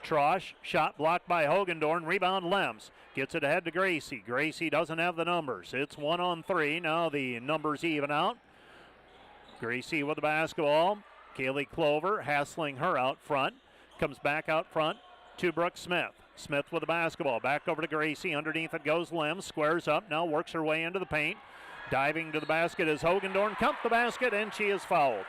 Trosh, shot blocked by Hogendorn, rebound Lems. Gets it ahead to Gracie. Gracie doesn't have the numbers. It's 1 on 3. Now the numbers even out. Gracie with the basketball. Kaylee Clover hassling her out front. Comes back out front to Brooke Smith. Smith with the basketball. Back over to Gracie. Underneath it goes Lim. Squares up. Now works her way into the paint. Diving to the basket is Hogendorn. Count the basket, and she is fouled.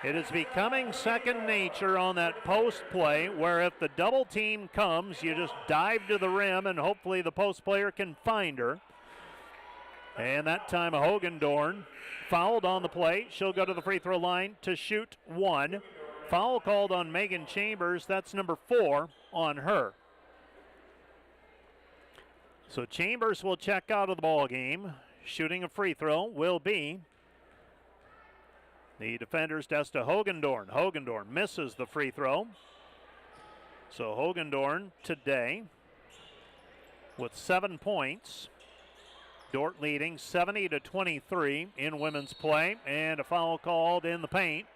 It is becoming second nature on that post play where if the double team comes, you just dive to the rim and hopefully the post player can find her. And that time Hogendorn fouled on the play. She'll go to the free throw line to shoot one. Foul called on Megan Chambers. That's number 4 on her. So Chambers will check out of the ball game. Shooting a free throw will be the defender's Desta Hogendorn. Hogendorn misses the free throw. So Hogendorn today with 7 points. Dordt leading 70-23 in women's play, and a foul called in the paint.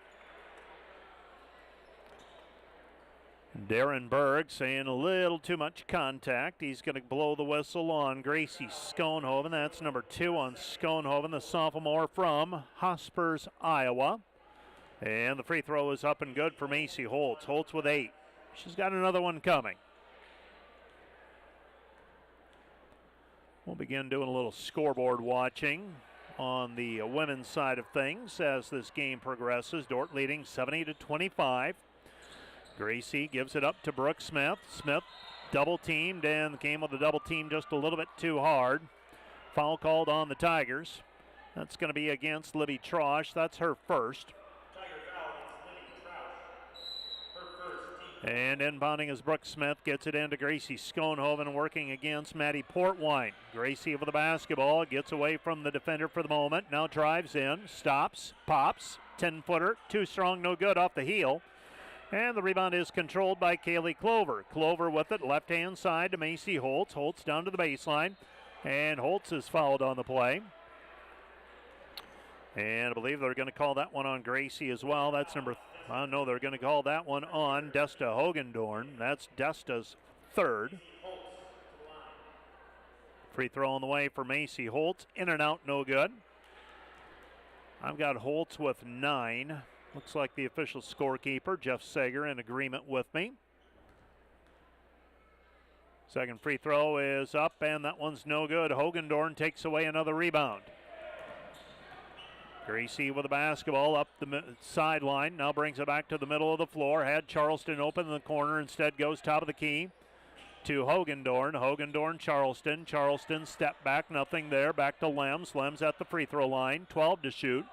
Darren Berg saying a little too much contact. He's going to blow the whistle on Gracie Schoenhoven. That's number 2 on Schoenhoven, the sophomore from Hospers, Iowa. And the free throw is up and good for Macy Holtz. Holtz with 8. She's got another one coming. We'll begin doing a little scoreboard watching on the women's side of things as this game progresses. Dordt leading 70-25. Gracie gives it up to Brooke Smith. Smith double teamed and came with the double team just a little bit too hard. Foul called on the Tigers. That's going to be against Libby Trosh. That's her first. And inbounding as Brooke Smith gets it into Gracie Schoenhoven working against Maddie Portwine. Gracie with the basketball, gets away from the defender for the moment. Now drives in, stops, pops, 10-footer, too strong, no good off the heel. And the rebound is controlled by Kaylee Clover. Clover with it, left-hand side to Macy Holtz. Holtz down to the baseline. And Holtz is fouled on the play. And I believe they're going to call that one on Gracie as well. That's number, no, they're going to call that one on Desta Hogendorn. That's Desta's 3rd. Free throw on the way for Macy Holtz. In and out, no good. I've got Holtz with 9. Looks like the official scorekeeper, Jeff Sager, in agreement with me. Second free throw is up, and that one's no good. Hogendorn takes away another rebound. Gracie with the basketball up the sideline. Now brings it back to the middle of the floor. Had Charleston open in the corner. Instead goes top of the key to Hogendorn. Hogendorn, Charleston. Charleston step back, nothing there. Back to Lems. Lems at the free throw line. 12 to shoot.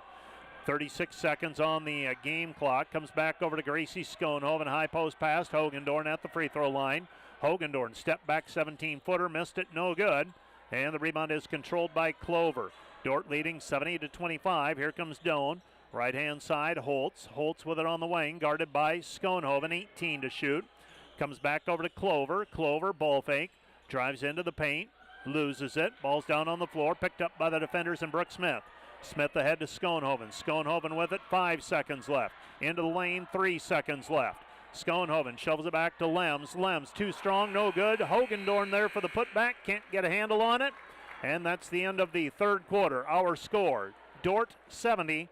36 seconds on the game clock. Comes back over to Gracie Schoenhoven. High post pass. Hogendorn at the free throw line. Hogendorn step back 17-footer. Missed it. No good. And the rebound is controlled by Clover. Dordt leading 70-25. Here comes Doane. Right-hand side, Holtz. Holtz with it on the wing. Guarded by Schoenhoven. 18 to shoot. Comes back over to Clover. Clover, ball fake. Drives into the paint. Loses it. Ball's down on the floor. Picked up by the defenders and Brooke Smith. Smith ahead to Schoenhoven. Schoenhoven with it, 5 seconds left. Into the lane, 3 seconds left. Schoenhoven shovels it back to Lems. Lems too strong, no good. Hogendorn there for the putback, can't get a handle on it. And that's the end of the third quarter. Our score, Dordt 70,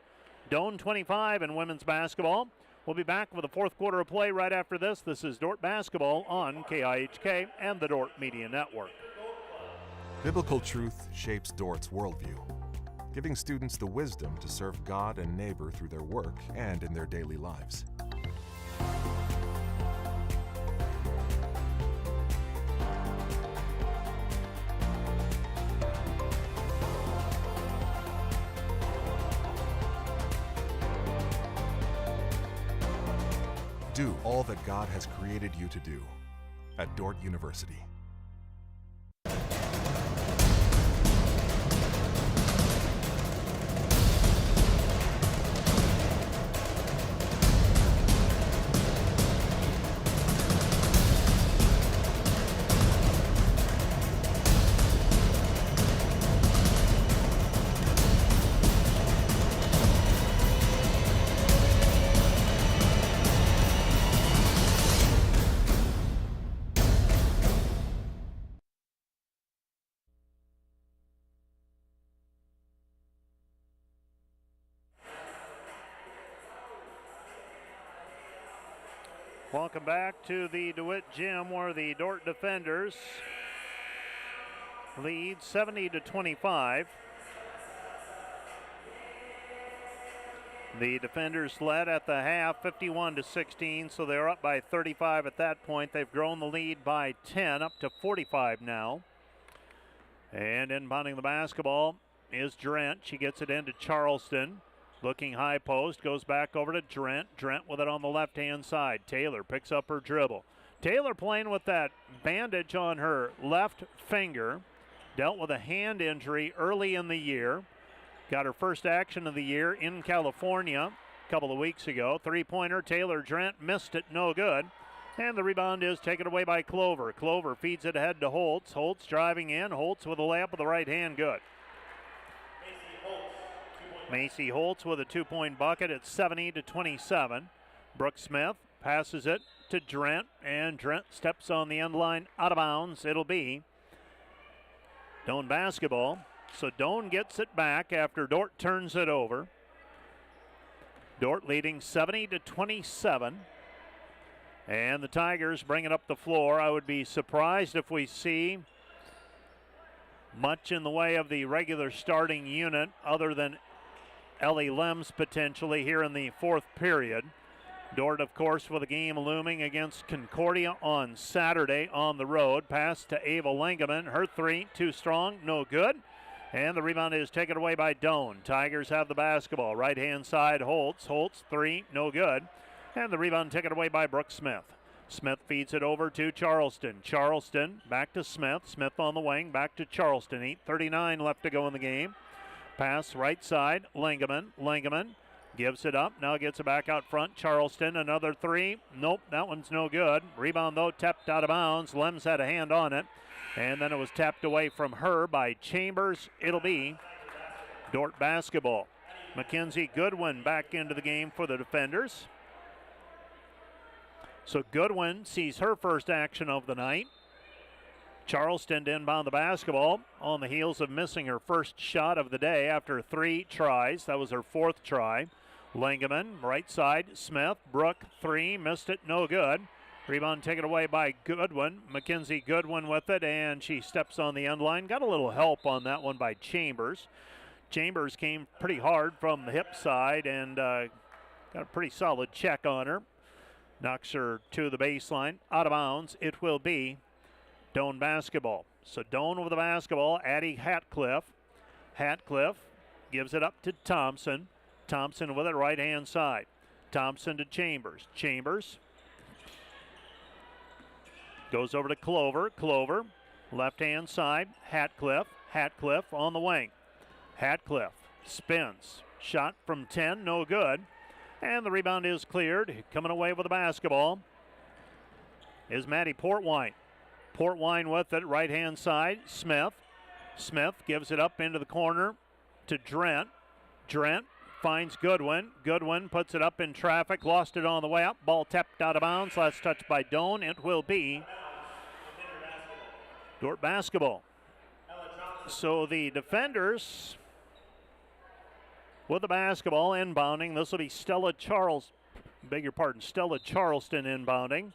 Doane 25 in women's basketball. We'll be back with the fourth quarter of play right after this. This is Dordt basketball on KIHK and the Dordt Media Network. Biblical truth shapes Dordt's worldview, giving students the wisdom to serve God and neighbor through their work and in their daily lives. Do all that God has created you to do at Dordt University. Welcome back to the DeWitt Gym, where the Dordt defenders lead 70-25. The defenders led at the half 51-16, so they're up by 35 at that point. They've grown the lead by 10, up to 45 now. And inbounding the basketball is Drent. She gets it into Charleston. Looking high post, goes back over to Drent. Drent with it on the left-hand side. Taylor picks up her dribble. Taylor playing with that bandage on her left finger. Dealt with a hand injury early in the year. Got her first action of the year in California a couple of weeks ago. Three-pointer, Taylor Drent missed it, no good. And the rebound is taken away by Clover. Clover feeds it ahead to Holtz. Holtz driving in. Holtz with a layup with the right hand, good. Macy Holtz with a two-point bucket at 70-27. Brooke Smith passes it to Drent, and Drent steps on the end line out of bounds. It'll be Doane basketball. So Doane gets it back after Dordt turns it over. Dordt leading 70-27. And the Tigers bring it up the floor. I would be surprised if we see much in the way of the regular starting unit other than Ellie Lems potentially here in the fourth period. Dordt, of course, with a game looming against Concordia on Saturday on the road. Pass to Ava Lingaman. Her three, too strong, no good. And the rebound is taken away by Doane. Tigers have the basketball. Right-hand side, Holtz. Holtz, three, no good. And the rebound taken away by Brooke Smith. Smith feeds it over to Charleston. Charleston back to Smith. Smith on the wing, back to Charleston. 8:39 left to go in the game. Pass right side, Lingaman. Lingaman gives it up. Now gets it back out front. Charleston, another three. Nope, that one's no good. Rebound, though, tapped out of bounds. Lems had a hand on it. And then it was tapped away from her by Chambers. It'll be Dordt basketball. Mackenzie Goodwin back into the game for the defenders. So Goodwin sees her first action of the night. Charleston to inbound the basketball on the heels of missing her first shot of the day after 3 tries. That was her 4th try. Lingaman, right side, Smith. Brooke, 3, missed it, no good. Rebound taken away by Goodwin. Mackenzie Goodwin with it, and she steps on the end line. Got a little help on that one by Chambers. Chambers came pretty hard from the hip side and got a pretty solid check on her. Knocks her to the baseline. Out of bounds, it will be Doane basketball. So Doane with the basketball, Addie Hatcliffe. Hatcliffe gives it up to Thompson. Thompson with it right-hand side. Thompson to Chambers. Chambers goes over to Clover. Clover, left-hand side, Hatcliffe. Hatcliffe on the wing. Hatcliffe spins. Shot from 10, no good. And the rebound is cleared. Coming away with the basketball is Maddie Portwine. Portwine with it, right-hand side, Smith. Smith gives it up into the corner to Drent. Drent finds Goodwin. Goodwin puts it up in traffic, lost it on the way up. Ball tapped out of bounds. Last touch by Doane. It will be Dordt basketball. So the defenders with the basketball inbounding. This will be Stella Charleston inbounding.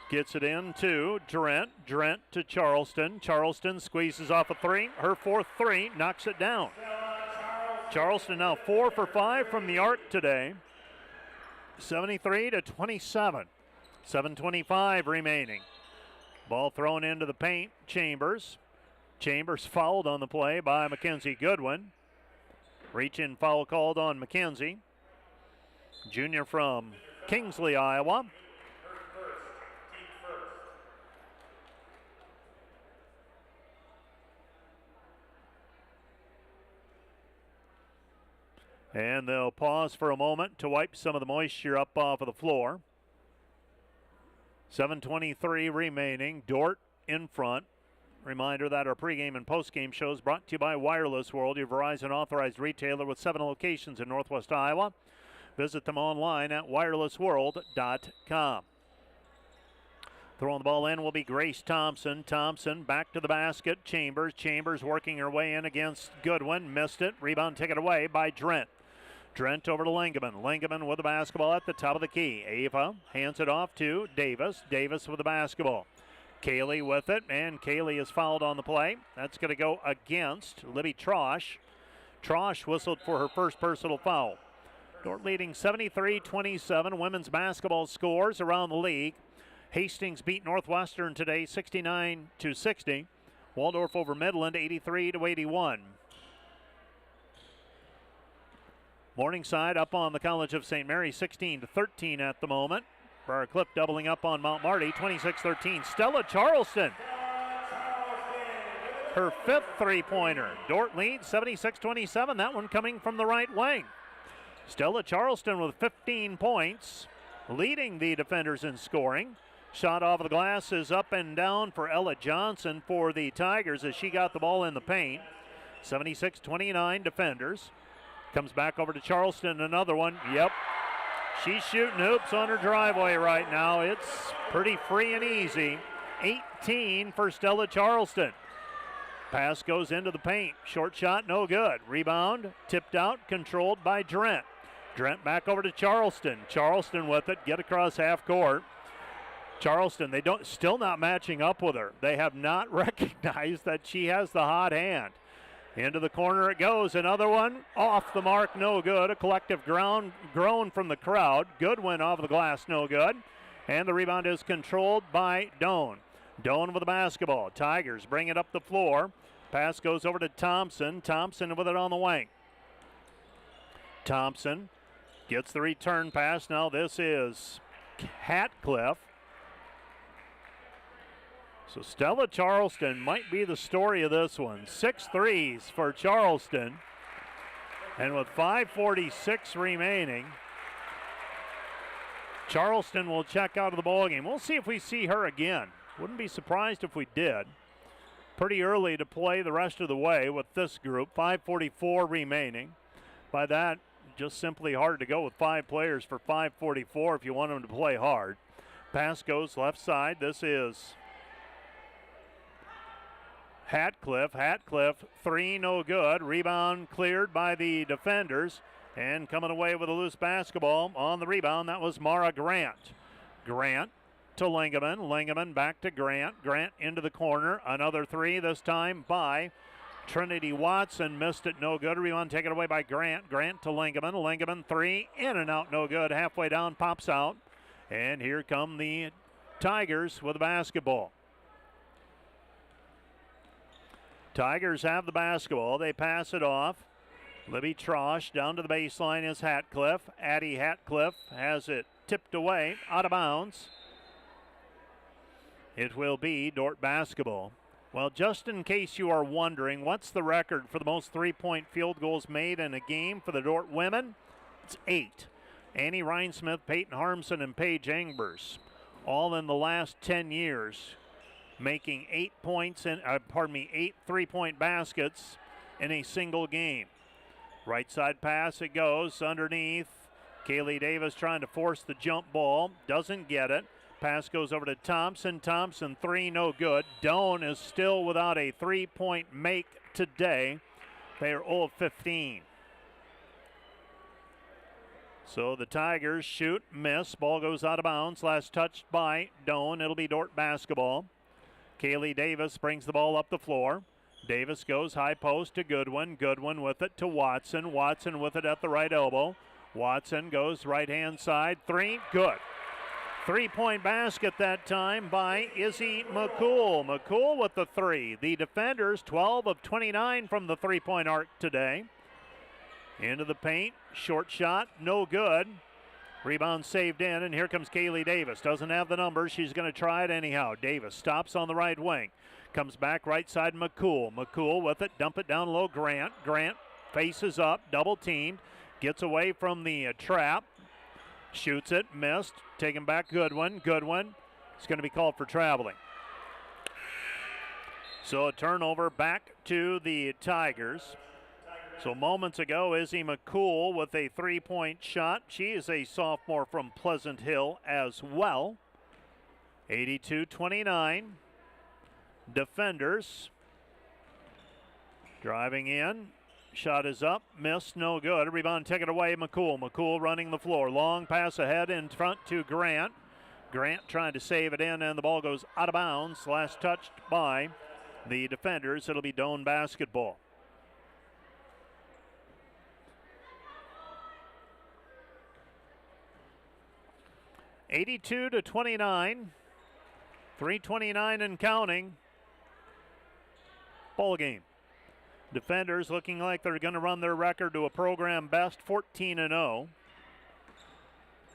Gets it in to Drent. Drent to Charleston. Charleston squeezes off a 3. Her 4th 3 knocks it down. Charleston now 4 for 5 from the arc today. 73-27. 7:25 remaining. Ball thrown into the paint. Chambers. Chambers fouled on the play by Mackenzie Goodwin. Reach-in foul called on Mackenzie. Junior from Kingsley, Iowa. And they'll pause for a moment to wipe some of the moisture up off of the floor. 7:23 remaining. Dordt in front. Reminder that our pregame and postgame shows brought to you by Wireless World, your Verizon authorized retailer with 7 locations in Northwest Iowa. Visit them online at wirelessworld.com. Throwing the ball in will be Grace Thompson. Thompson back to the basket. Chambers. Chambers working her way in against Goodwin. Missed it. Rebound taken away by Drent. Drent over to Lingaman. Lingaman with the basketball at the top of the key. Ava hands it off to Davis. Davis with the basketball. Kaylee with it, and Kaylee is fouled on the play. That's going to go against Libby Trosh. Trosh whistled for her first personal foul. Dordt leading 73-27. Women's basketball scores around the league. Hastings beat Northwestern today 69-60. Waldorf over Midland 83-81. Morningside up on the College of St. Mary 16-13 at the moment. Briarcliff doubling up on Mount Marty 26-13. Stella Charleston, her fifth three-pointer. Dordt leads 76-27. That one coming from the right wing. Stella Charleston with 15 points, leading the defenders in scoring. Shot off of the glass is up and down for Ella Johnson for the Tigers as she got the ball in the paint. 76-29 defenders. Comes back over to Charleston, another one. Yep. She's shooting hoops on her driveway right now. It's pretty free and easy. 18 for Stella Charleston. Pass goes into the paint. Short shot, no good. Rebound, tipped out, controlled by Drent. Drent back over to Charleston. Charleston with it, get across half court. Charleston, still not matching up with her. They have not recognized that she has the hot hand. Into the corner it goes. Another one off the mark, no good. A collective groan from the crowd. Goodwin off the glass, no good. And the rebound is controlled by Doane. Doane with the basketball. Tigers bring it up the floor. Pass goes over to Thompson. Thompson with it on the wing. Thompson gets the return pass. Now this is Hatcliffe. So Stella Charleston might be the story of this one. 6 threes for Charleston. And with 5:46 remaining, Charleston will check out of the ballgame. We'll see if we see her again. Wouldn't be surprised if we did. Pretty early to play the rest of the way with this group. 5:44 remaining. By that, just simply hard to go with 5 players for 5:44 if you want them to play hard. Pass goes left side. This is Hatcliffe. Hatcliffe, 3, no good. Rebound cleared by the defenders. And coming away with a loose basketball on the rebound, that was Mara Grant. Grant to Lingaman. Lingaman back to Grant. Grant into the corner. Another 3, this time by Trinity Watson. Missed it, no good. Rebound taken away by Grant. Grant to Lingaman. Lingaman 3, in and out, no good. Halfway down, pops out. And here come the Tigers with the basketball. Tigers have the basketball. They pass it off. Libby Trosh down to the baseline is Hatcliffe. Addie Hatcliffe has it tipped away, out of bounds. It will be Dordt basketball. Well, just in case you are wondering, what's the record for the most three-point field goals made in a game for the Dordt women? It's 8. Annie Rhinesmith, Peyton Harmson, and Paige Engbers, all in the last 10 years, making 8 three-point baskets in a single game. Right side pass, it goes underneath. Kaylee Davis trying to force the jump ball, doesn't get it. Pass goes over to Thompson. Thompson 3, no good. Doane is still without a three-point make today. They are 0 of 15. So the Tigers shoot, miss. Ball goes out of bounds. Last touched by Doane. It'll be Dordt basketball. Kaylee Davis brings the ball up the floor. Davis goes high post to Goodwin. Goodwin with it to Watson. Watson with it at the right elbow. Watson goes right-hand side. 3, good. Three-point basket that time by Izzy McCool. McCool with the 3. The defenders 12 of 29 from the three-point arc today. Into the paint. Short shot, no good. Rebound saved in, and here comes Kaylee Davis. Doesn't have the numbers. She's going to try it anyhow. Davis stops on the right wing. Comes back right side, McCool. McCool with it. Dump it down low, Grant. Grant faces up, double teamed. Gets away from the trap. Shoots it, missed. Taken back, Goodwin. Goodwin is going to be called for traveling. So a turnover back to the Tigers. So moments ago, Izzy McCool with a three-point shot. She is a sophomore from Pleasant Hill as well. 82-29. Defenders driving in. Shot is up, missed, no good. Rebound taken away, McCool. McCool running the floor. Long pass ahead in front to Grant. Grant trying to save it in, and the ball goes out of bounds. Last touched by the defenders. It'll be Doane basketball. (82-29). 3:29 and counting. Ball game. Defenders looking like they're going to run their record to a program best 14-0.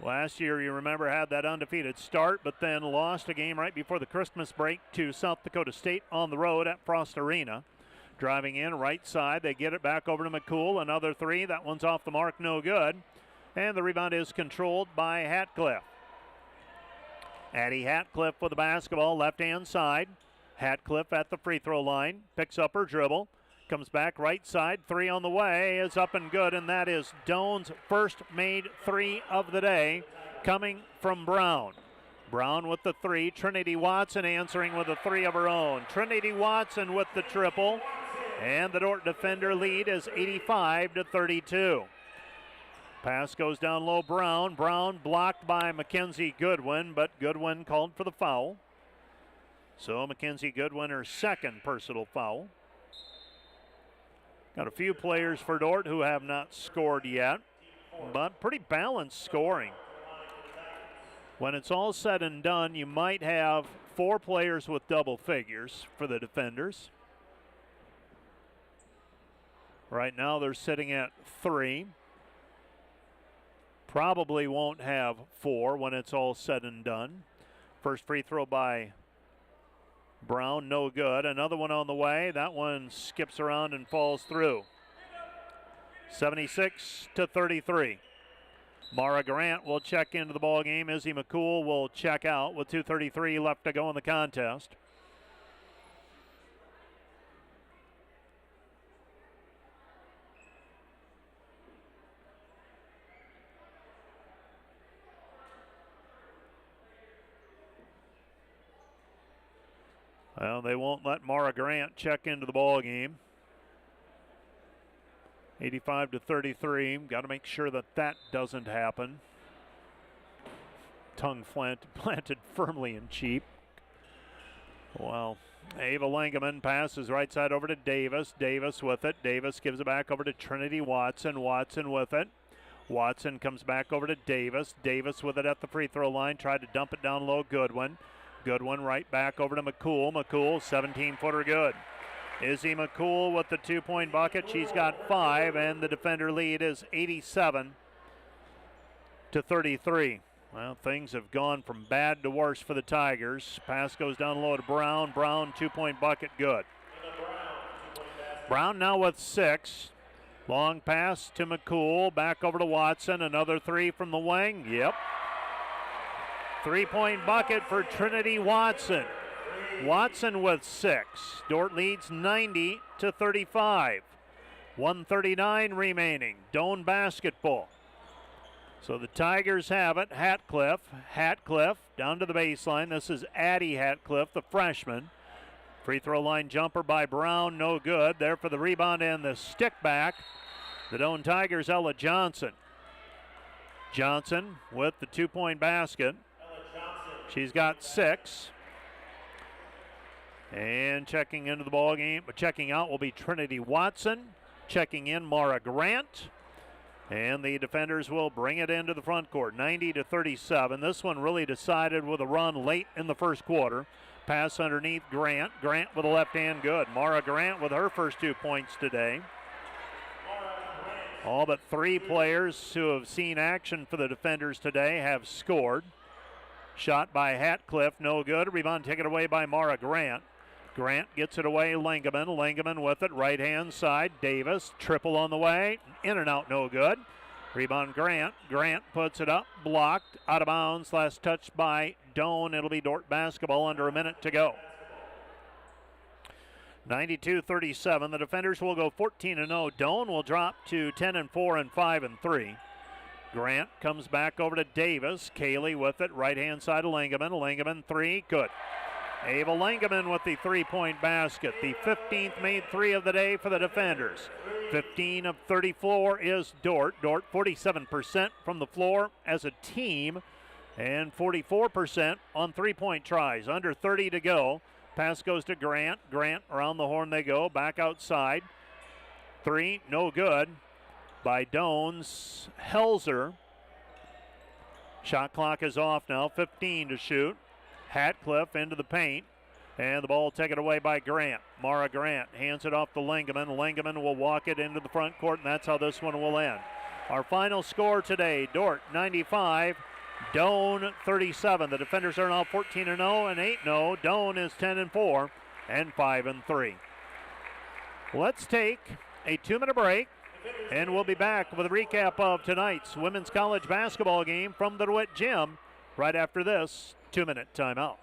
Last year, you remember, had that undefeated start, but then lost a game right before the Christmas break to South Dakota State on the road at Frost Arena. Driving in, right side, they get it back over to McCool. Another three, that one's off the mark, no good. And the rebound is controlled by Hatcliffe. Addie Hatcliffe with the basketball, left-hand side. Hatcliffe at the free throw line, picks up her dribble. Comes back right side, three on the way, is up and good, and that is Doane's first made three of the day, coming from Brown. Brown with the three, Trinity Watson answering with a three of her own. Trinity Watson with the triple, and the Dordt defender lead is 85-32. Pass goes down low, Brown. Brown blocked by Mackenzie Goodwin, but Goodwin called for the foul. So Mackenzie Goodwin, her second personal foul. Got a few players for Dordt who have not scored yet, but pretty balanced scoring. When it's all said and done, you might have 4 players with double figures for the defenders. Right now they're sitting at 3. Probably won't have 4 when it's all said and done. First free throw by Brown, no good. Another one on the way. That one skips around and falls through. 76-33. Mara Grant will check into the ball game. Izzy McCool will check out with 2:33 left to go in the contest. Well, they won't let Mara Grant check into the ball game. 85-33. Got to make sure that that doesn't happen. Tongue planted firmly in cheek. Well, Ava Langeman passes right side over to Davis. Davis with it. Davis gives it back over to Trinity Watson. Watson with it. Watson comes back over to Davis. Davis with it at the free throw line. Tried to dump it down low. Goodwin. Goodwin right back over to McCool. McCool, 17-footer good. Izzy McCool with the 2-point bucket. She's got 5, and the defender lead is 87-33. Well, things have gone from bad to worse for the Tigers. Pass goes down low to Brown. Brown, 2-point bucket good. Brown now with 6. Long pass to McCool. Back over to Watson. Another 3 from the wing. Yep. 3-point bucket for Trinity Watson. Watson with 6. Dordt leads 90-35. 1:39 remaining. Doane basketball. So the Tigers have it. Hatcliffe down to the baseline. This is Addie Hatcliffe, the freshman. Free throw line jumper by Brown, no good. There for the rebound and the stick back. The Doane Tigers, Ella Johnson. Johnson with the 2-point basket. She's got 6. And checking into the ball game, but checking out will be Trinity Watson. Checking in, Mara Grant. And the defenders will bring it into the front court, 90-37. This one really decided with a run late in the first quarter. Pass underneath Grant. Grant with a left hand good. Mara Grant with her first 2 points today. All but 3 players who have seen action for the defenders today have scored. Shot by Hatcliffe, no good. Rebound taken away by Mara Grant. Grant gets it away, Langeman. Langeman with it, right-hand side. Davis, triple on the way. In and out, no good. Rebound Grant. Grant puts it up, blocked, out of bounds. Last touch by Doane. It'll be Dordt basketball, under a minute to go. 92-37. The defenders will go 14-0. Doane will drop to 10-4 and 5-3. Grant comes back over to Davis. Kaylee with it, right-hand side of Langeman. Langeman 3, good. Ava Langeman with the 3-point basket. The 15th made 3 of the day for the defenders. 15 of 34 is Dordt. Dordt 47% from the floor as a team and 44% on three-point tries. Under 30 to go. Pass goes to Grant. Grant around the horn they go. Back outside. Three, no good by Doane's Helzer. Shot clock is off now. 15 to shoot. Hatcliffe into the paint. And the ball taken away by Grant. Mara Grant hands it off to Lingaman. Lingaman will walk it into the front court, and that's how this one will end. Our final score today, Dordt 95, Doane 37. The defenders are now 14-0 and 8-0. Doane is 10-4 and 5-3. Let's take a 2-minute break, and we'll be back with a recap of tonight's women's college basketball game from the DeWitt Gym right after this 2-minute timeout.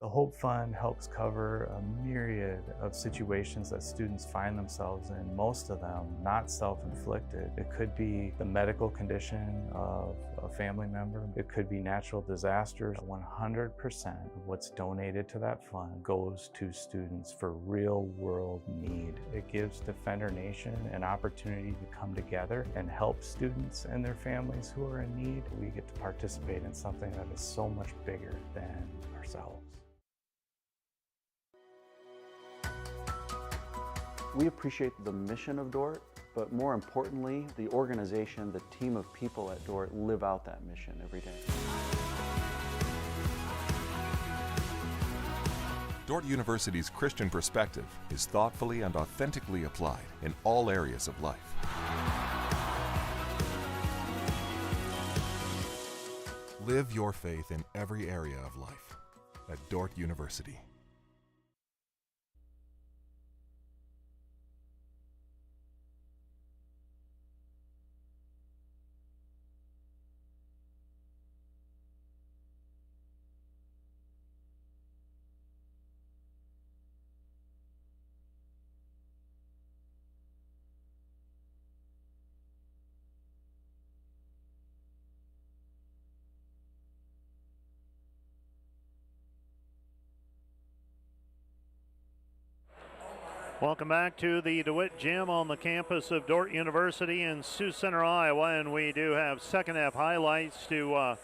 The Hope Fund helps cover a myriad of situations that students find themselves in, most of them not self-inflicted. It could be the medical condition of a family member. It could be natural disasters. 100% of what's donated to that fund goes to students for real-world need. It gives Defender Nation an opportunity to come together and help students and their families who are in need. We get to participate in something that is so much bigger than ourselves. We appreciate the mission of Dordt, but more importantly, the organization, the team of people at Dordt live out that mission every day. Dordt University's Christian perspective is thoughtfully and authentically applied in all areas of life. Live your faith in every area of life at Dordt University. Welcome back to the DeWitt Gym on the campus of Dordt University in Sioux Center, Iowa, and we do have second half highlights to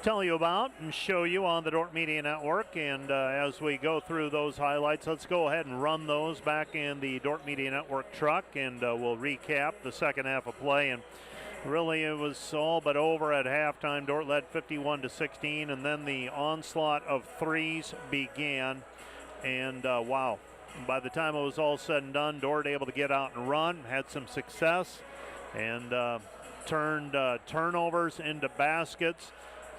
tell you about and show you on the Dordt Media Network. And as we go through those highlights, let's go ahead and run those back in the Dordt Media Network truck, and we'll recap the second half of play. And really, it was all but over at halftime. Dordt led 51-16, and then the onslaught of threes began. And wow. By the time it was all said and done, Dordt able to get out and run, had some success, and turned turnovers into baskets.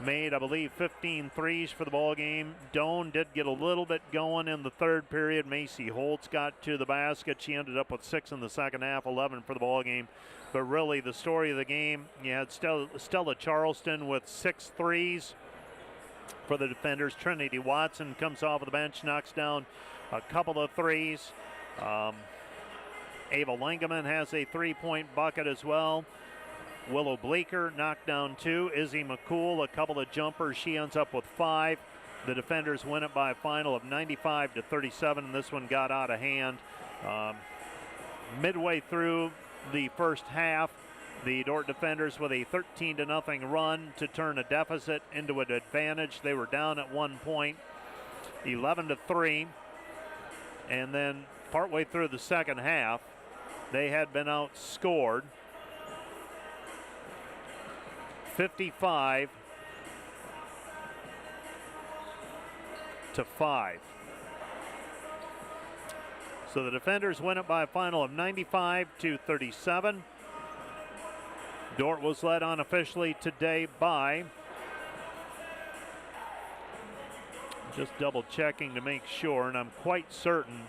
Made, I believe, 15 threes for the ball game. Doane did get a little bit going in the third period. Macy Holtz got to the basket. She ended up with 6 in the second half, 11 for the ball game. But really, the story of the game, you had Stella Charleston with 6 threes for the defenders. Trinity Watson comes off of the bench, knocks down a couple of threes. Ava Lingaman has a three-point bucket as well. Willow Bleeker knocked down 2. Izzy McCool, a couple of jumpers. She ends up with 5. The defenders win it by a final of 95-37, and this one got out of hand. Midway through the first half, The Dordt defenders with a 13-0 run to turn a deficit into an advantage. They were down at one point, 11-3. And then partway through the second half, they had been outscored 55-5. So the defenders win it by a final of 95-37. Dordt was led unofficially today by, just double checking to make sure, and I'm quite certain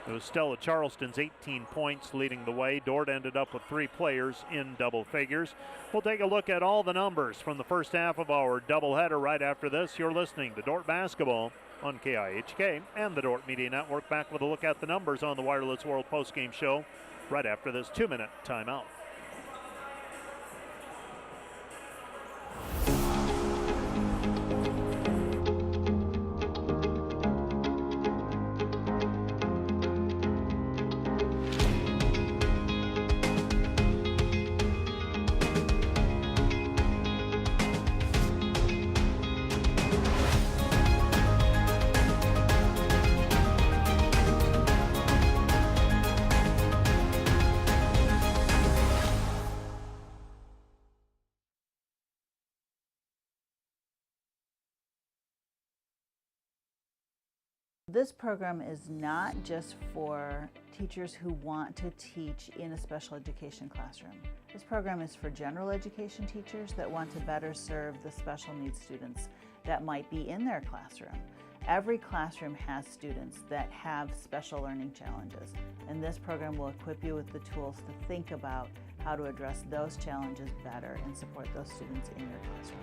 it was Stella Charleston's 18 points leading the way. Dordt ended up with 3 players in double figures. We'll take a look at all the numbers from the first half of our doubleheader right after this. You're listening to Dordt Basketball on KIHK and the Dordt Media Network. Back with a look at the numbers on the Wireless World postgame show right after this 2-minute timeout. This program is not just for teachers who want to teach in a special education classroom. This program is for general education teachers that want to better serve the special needs students that might be in their classroom. Every classroom has students that have special learning challenges, and this program will equip you with the tools to think about how to address those challenges better and support those students in your classroom.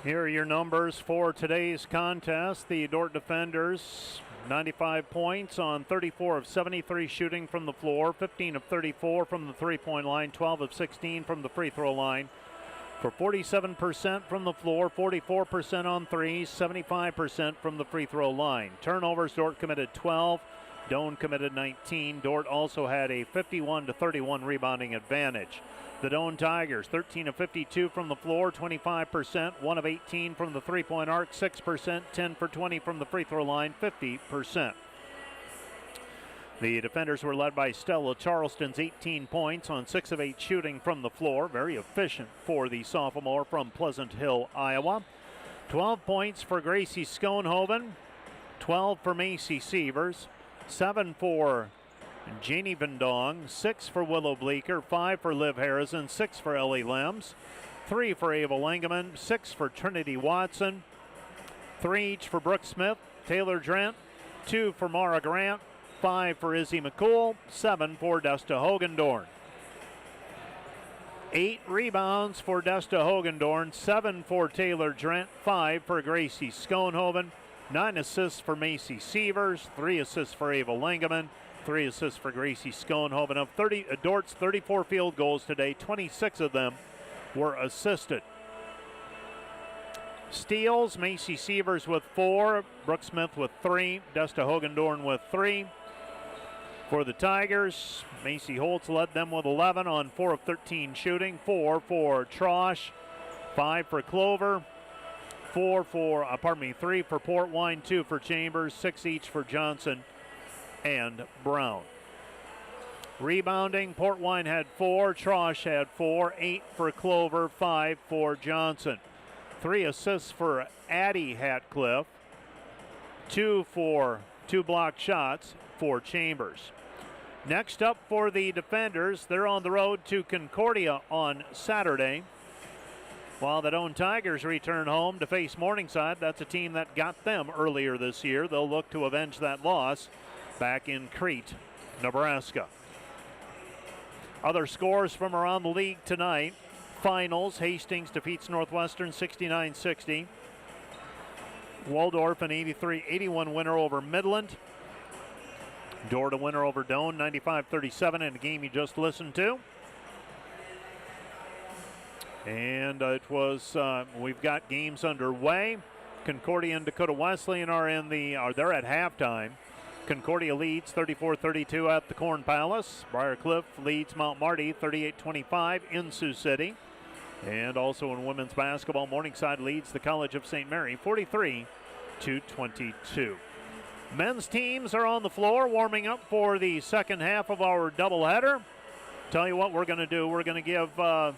Here are your numbers for today's contest. The Dordt defenders, 95 points on 34 of 73 shooting from the floor, 15 of 34 from the three-point line, 12 of 16 from the free throw line. For 47% from the floor, 44% on threes, 75% from the free throw line. Turnovers, Dordt committed 12, Doane committed 19. Dordt also had a 51-31 rebounding advantage. The Doane Tigers, 13 of 52 from the floor, 25%, 1 of 18 from the three-point arc, 6%, 10 for 20 from the free throw line, 50%. The defenders were led by Stella Charleston's 18 points on 6 of 8 shooting from the floor. Very efficient for the sophomore from Pleasant Hill, Iowa. 12 points for Gracie Schoenhoven, 12 for Macy Sievers, 7 for Janie Vendong, 6 for Willow Bleeker, 5 for Liv Harrison, 6 for Ellie Lems, 3 for Ava Langeman, 6 for Trinity Watson, 3 each for Brooke Smith, Taylor Drent, 2 for Mara Grant, 5 for Izzy McCool, 7 for Desta Hogendorn. 8 rebounds for Desta Hogendorn, 7 for Taylor Drent, 5 for Gracie Schoenhoven, 9 assists for Macy Sievers, 3 assists for Ava Langeman, 3 assists for Gracie Schoenhoven. Of Dordt's 34 field goals today, 26 of them were assisted. Steals, Macy Sievers with 4, Brooke Smith with 3, Desta Hogendorn with 3. For the Tigers, Macy Holtz led them with 11 on 4 of 13 shooting. 4 for Trosh, 5 for Clover, 3 for Port Wine, 2 for Chambers, 6 each for Johnson and Brown. Rebounding, Port Wine had 4, Trosh had 4, 8 for Clover, 5 for Johnson. 3 assists for Addie Hatcliffe, 2 block shots for Chambers. Next up for the defenders, they're on the road to Concordia on Saturday, while the Doane Tigers return home to face Morningside. That's a team that got them earlier this year. They'll look to avenge that loss back in Crete, Nebraska. Other scores from around the league tonight. Finals, Hastings defeats Northwestern 69-60. Waldorf an 83-81 winner over Midland. Dordt a winner over Doane 95-37 in the game you just listened to. And we've got games underway. Concordia and Dakota Wesleyan they're at halftime. Concordia leads 34-32 at the Corn Palace. Briarcliff leads Mount Marty 38-25 in Sioux City. And also in women's basketball, Morningside leads the College of St. Mary 43-22. Men's teams are on the floor warming up for the second half of our doubleheader. Tell you what we're going to do. We're going to give the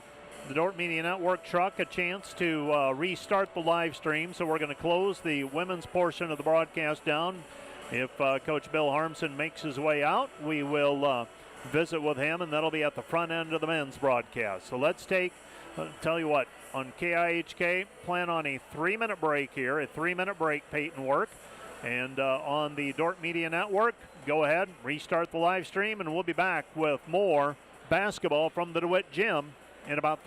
Dordt Media Network truck a chance to restart the live stream. So we're going to close the women's portion of the broadcast down. If Coach Bill Harmson makes his way out, we will visit with him, and that'll be at the front end of the men's broadcast. So let's tell you what, on KIHK, plan on a 3-minute break here, a 3-minute break, Peyton Work. And on the Dordt Media Network, go ahead, restart the live stream, and we'll be back with more basketball from the DeWitt Gym in about